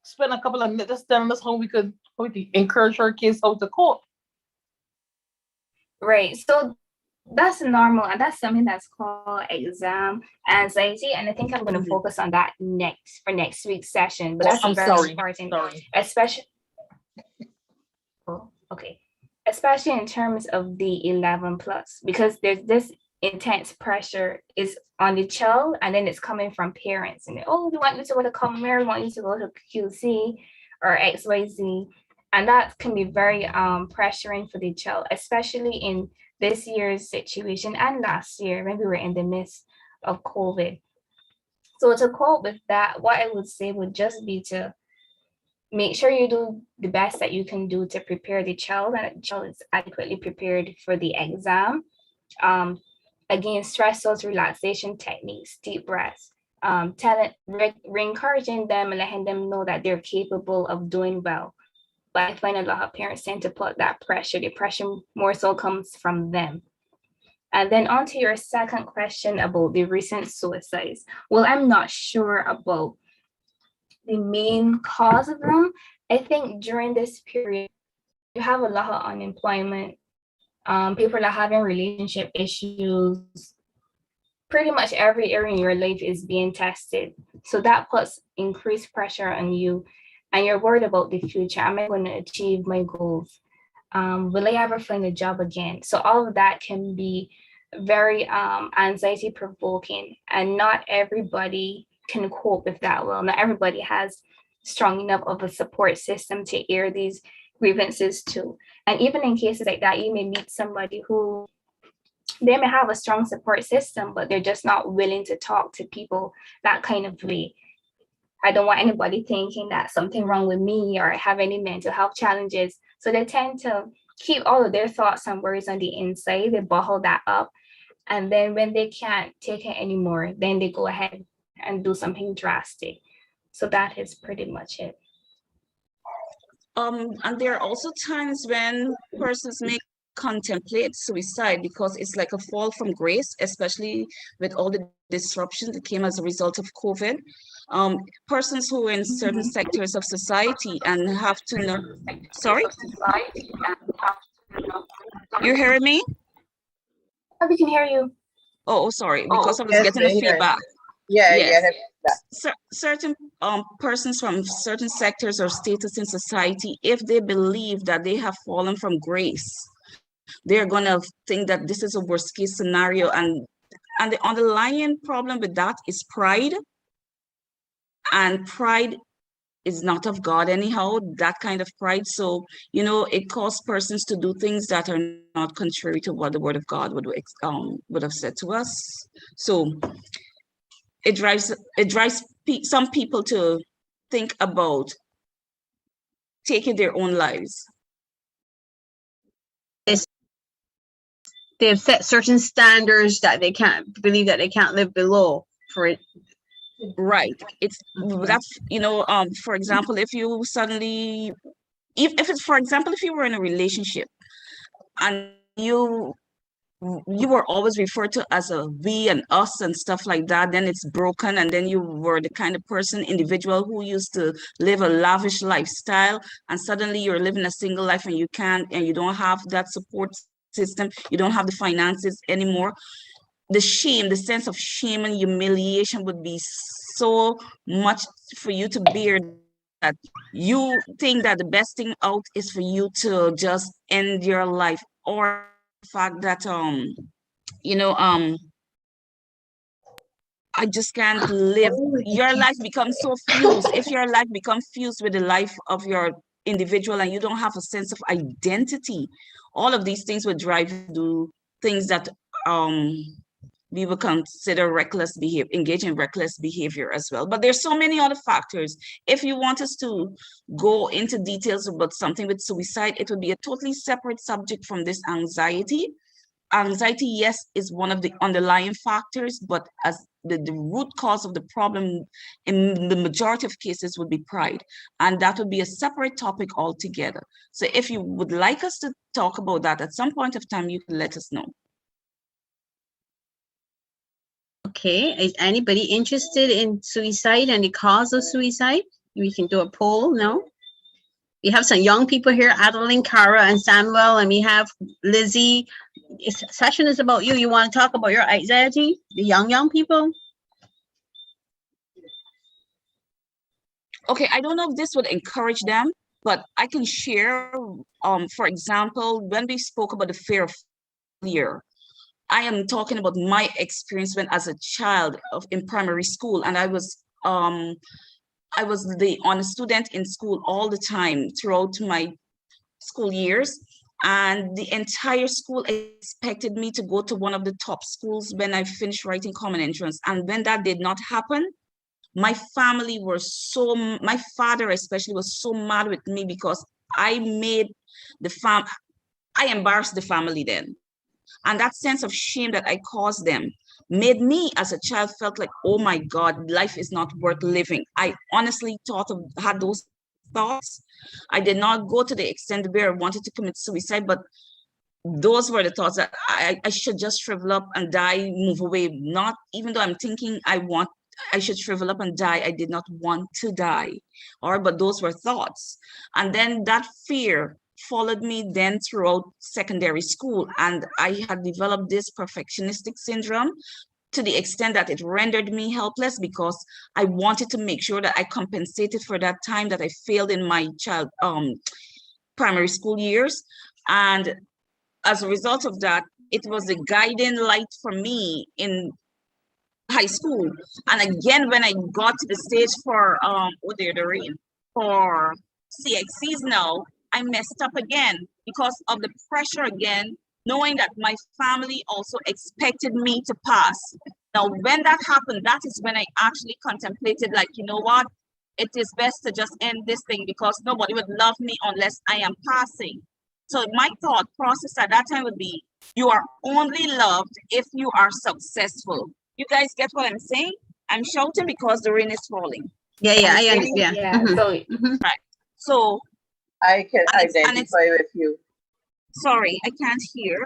spend a couple of minutes just telling us how we could encourage our kids how to cope. Right. So that's normal, and that's something that's called exam anxiety. And I think I'm going to focus on that for next week's session. But that's very important, especially. Oh, okay. Especially in terms of the 11 plus, because there's this intense pressure is on the child, and then it's coming from parents, and we want you to go to Common, we want you to go to QC or XYZ, and that can be very pressuring for the child, especially in this year's situation and last year when we were in the midst of COVID. So to cope with that, what I would say would just be to make sure you do the best that you can do to prepare the child, and the child is adequately prepared for the exam. Again, stress those relaxation techniques, deep breaths, encouraging them and letting them know that they're capable of doing well. But I find a lot of parents tend to put that pressure. The pressure more so comes from them. And then on to your second question about the recent suicides. Well, I'm not sure about the main cause of them. I think during this period, you have a lot of unemployment. People are having relationship issues. Pretty much every area in your life is being tested. So that puts increased pressure on you, and you're worried about the future. Am I going to achieve my goals? Will I ever find a job again? So all of that can be very anxiety provoking, and not everybody can cope with that well. Not everybody has strong enough of a support system to air these grievances to. And even in cases like that, you may meet somebody who they may have a strong support system, but they're just not willing to talk to people that kind of way. I don't want anybody thinking that something wrong with me or I have any mental health challenges. So they tend to keep all of their thoughts and worries on the inside. They bottle that up. And then when they can't take it anymore, then they go ahead and do something drastic. So that is pretty much it. And there are also times when persons may contemplate suicide because it's like a fall from grace, especially with all the disruptions that came as a result of COVID. Persons who are in certain sectors of society and have to know. Sorry? You're hearing me? We can hear you. Oh, sorry, because I was Yes, getting a we hear. feedback. Yeah, Yes. yeah. Certain persons from certain sectors or status in society, if they believe that they have fallen from grace, they're gonna think that this is a worst case scenario, and the underlying problem with that is pride, and pride is not of God anyhow, that kind of pride. So, you know, it causes persons to do things that are not contrary to what the word of God would have said to us. So it drives some people to think about taking their own lives. They've set certain standards that they can't believe that they can't live below for it. Right. It's that's, you know, for example, if you suddenly, if it's, for example, if you were in a relationship and you were always referred to as a we and us and stuff like that, then it's broken, and then you were the kind of individual who used to live a lavish lifestyle, and suddenly you're living a single life and you don't have that support system, you don't have the finances anymore. The shame, the sense of shame and humiliation would be so much for you to bear that you think that the best thing out is for you to just end your life, or the fact that I just can't live. Your life becomes so fused. If your life becomes fused with the life of your individual and you don't have a sense of identity, all of these things would drive you to do things that we would consider reckless behavior, engage in reckless behavior as well. But there's so many other factors. If you want us to go into details about something with suicide, it would be a totally separate subject from this anxiety. Anxiety, yes, is one of the underlying factors, but as the root cause of the problem in the majority of cases would be pride. And that would be a separate topic altogether. So if you would like us to talk about that at some point of time, you can let us know. Okay, is anybody interested in suicide and the cause of suicide? We can do a poll, no? We have some young people here, Adeline, Cara, and Samuel, and we have Lizzie. This session is about you. You want to talk about your anxiety, the young people? Okay, I don't know if this would encourage them, but I can share, for example, when we spoke about the fear of failure, I am talking about my experience when as a child in primary school, and I was the honor student in school all the time throughout my school years, and the entire school expected me to go to one of the top schools when I finished writing common entrance. And when that did not happen, my family were my father especially was so mad with me because I made I embarrassed the family then. And that sense of shame that I caused them made me as a child felt like, oh my God, life is not worth living. I honestly had those thoughts. I did not go to the extent where I wanted to commit suicide, but those were the thoughts that I should just shrivel up and die, move away. Not even though I'm thinking I should shrivel up and die, I did not want to die. But those were thoughts. And then that fear followed me then throughout secondary school. And I had developed this perfectionistic syndrome to the extent that it rendered me helpless because I wanted to make sure that I compensated for that time that I failed in my primary school years. And as a result of that, it was a guiding light for me in high school. And again, when I got to the stage for for CXCs now, I messed up again because of the pressure again, knowing that my family also expected me to pass. Now, when that happened, that is when I actually contemplated, like, you know what? It is best to just end this thing because nobody would love me unless I am passing. So my thought process at that time would be, you are only loved if you are successful. You guys get what I'm saying? I'm shouting because the rain is falling. Yeah, I understand. Right. So I can And it's identify with you. sorry, I can't hear.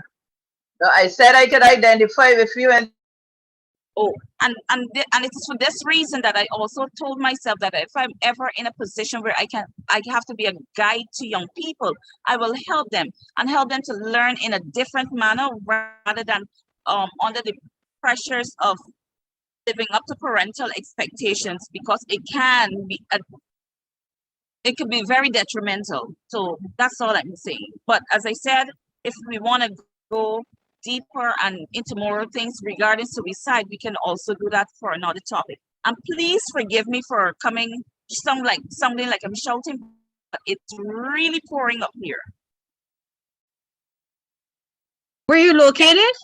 No, I said I could identify with you, and Oh, and it is for this reason that I also told myself that if I'm ever in a position where I have to be a guide to young people, I will help them and help them to learn in a different manner rather than under the pressures of living up to parental expectations, because it could be very detrimental. So that's all I'm saying. But as I said, if we want to go deeper and into more things regarding suicide, we can also do that for another topic. And please forgive me for sounding like I'm shouting, but it's really pouring up here. Where are you located?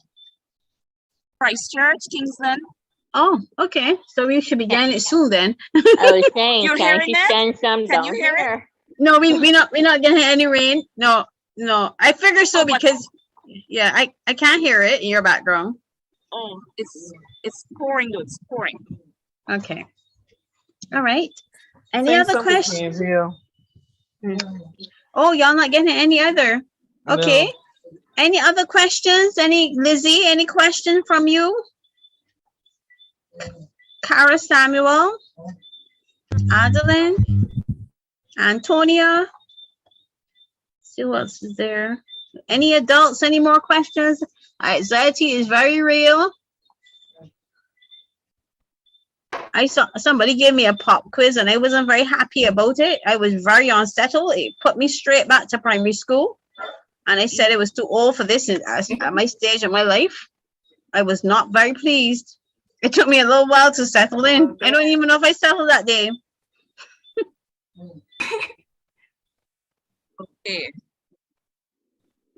Christchurch, Kingsland. Oh, okay. So we should be getting it soon then. I was saying, You're can hearing she it? send some Can down you hear it? here? No, we're not getting any rain. No. I figure so because yeah, I can't hear it in your background. Oh, it's pouring though. It's pouring. Okay. All right. Any other questions? Oh, y'all not getting any other? Okay. No. Any other questions? Lizzie, any question from you? Cara Samuel? Adeline? Antonia? See what else is there? Any adults, any more questions? Anxiety is very real. I saw somebody gave me a pop quiz and I wasn't very happy about it. I was very unsettled. It put me straight back to primary school. And I said it was too old for this at my stage of my life. I was not very pleased. It took me a little while to settle in. I don't even know if I settled that day. Okay.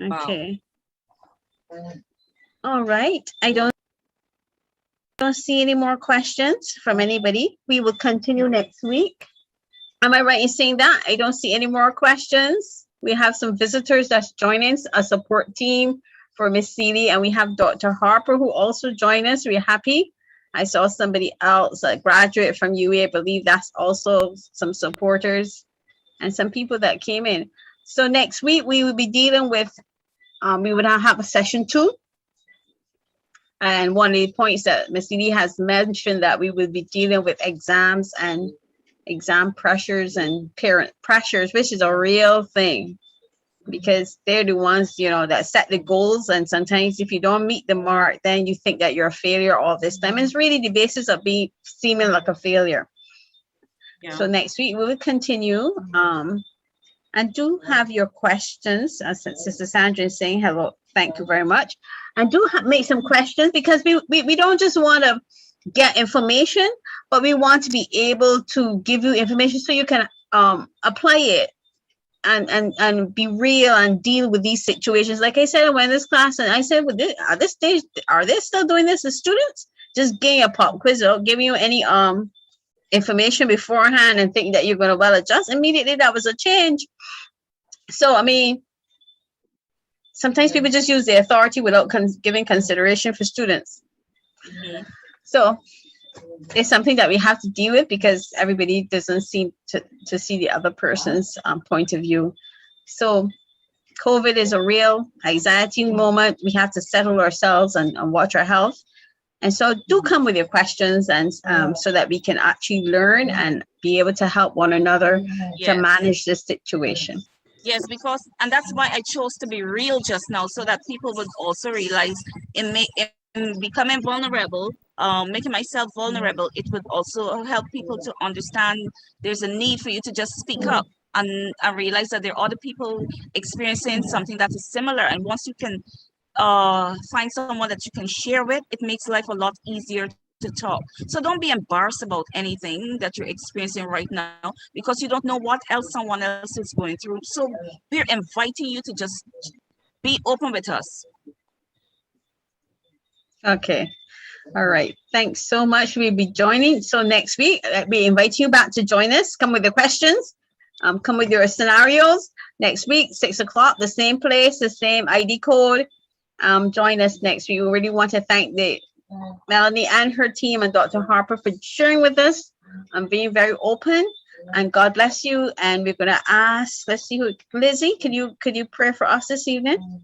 Okay. All right. I don't see any more questions from anybody. We will continue next week. Am I right in saying that? I don't see any more questions. We have some visitors that's joining us, a support team for Miss Sealy, and we have Dr. Harper who also joined us. We're happy. I saw somebody else, a graduate from UA, I believe that's also some supporters and some people that came in. So next week we will be dealing with, we would have a session 2. And one of the points that Ms. Sealy has mentioned that we will be dealing with exams and exam pressures and parent pressures, which is a real thing because they're the ones, that set the goals. And sometimes if you don't meet the mark, then you think that you're a failure all this time. It's really the basis of seeming like a failure. Yeah. So next week we will continue. And do have your questions. Sister Sandra is saying hello. Thank you very much. And do make some questions because we don't just want to get information, but we want to be able to give you information so you can apply it and be real and deal with these situations. Like I said, I went in this class and I said, at this stage, are they still doing this as students? Just getting a pop quiz or giving you any information beforehand and think that you're going to well adjust. Immediately that was a change. So I mean, sometimes people just use the authority without giving consideration for students. Mm-hmm. So it's something that we have to deal with because everybody doesn't seem to see the other person's point of view. So COVID is a real anxiety moment. We have to settle ourselves and watch our health. And so do come with your questions and so that we can actually learn and be able to help one another to manage this situation. Yes, and that's why I chose to be real just now, so that people would also realize in becoming vulnerable, making myself vulnerable, it would also help people to understand there's a need for you to just speak up and realize that there are other people experiencing something that is similar. And once you can find someone that you can share with, it makes life a lot easier to talk. So don't be embarrassed about anything that you're experiencing right now because you don't know what else someone else is going through. So we're inviting you to just be open with us. Okay. All right. Thanks so much. We'll be joining. So next week, we invite you back to join us. Come with the questions. Come with your scenarios. Next week, 6 o'clock, the same place, the same ID code. Join us next week. We really want to thank Melanie and her team and Dr. Harper for sharing with us and being very open. and God bless you. And we're gonna ask, let's see who, Lizzie, could you pray for us this evening?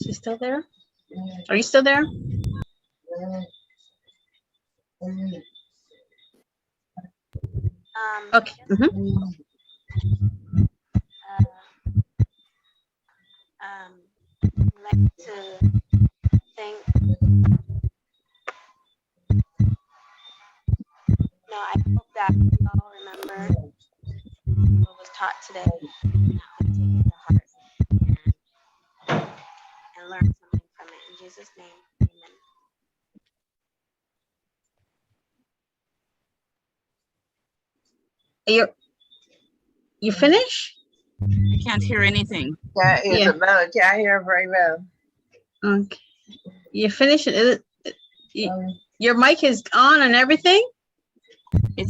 She's still there? Are you still there? Okay. I'd like to thank. No, I hope that you all remember what was taught today, and that we take it to heart and learn something from it. In Jesus' name, amen. You finish? I can't hear anything. Yeah, Isabella can't hear very well. Okay. You finish it? Your mic is on and everything?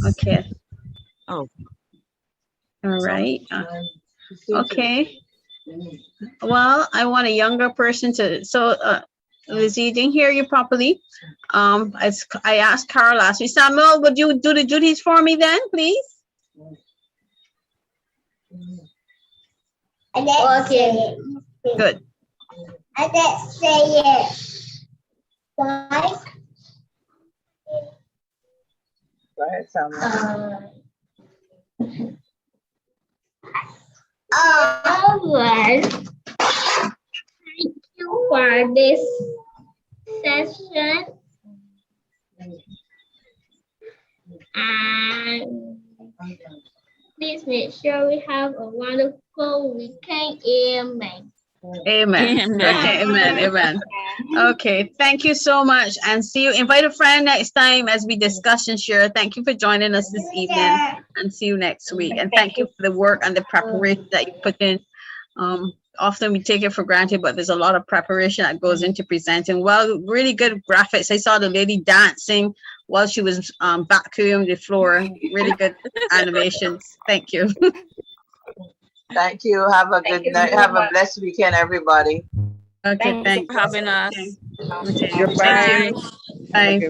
Okay. Oh. All right. Okay. Well, I want a younger person to, Lizzie, didn't hear you properly. As I asked Carl last week, Samuel, would you do the duties for me then, please? Okay. Good. I didn't say it. Why? Go ahead, Samuel. Well, thank you for this session. And please make sure we have a wonderful weekend. Amen. Amen. Okay, amen. Okay, thank you so much, and see you. Invite a friend next time as we discuss and share. Thank you for joining us this evening, and see you next week. And thank you for the work and the preparation that you put in. Often we take it for granted, but there's a lot of preparation that goes into presenting. Well, really good graphics. I saw the lady dancing while she was vacuuming the floor. Really good animations. Thank you. Thank you. Have a good night. Have a blessed weekend, everybody. Okay, Thanks for having us. Okay. Bye. Bye.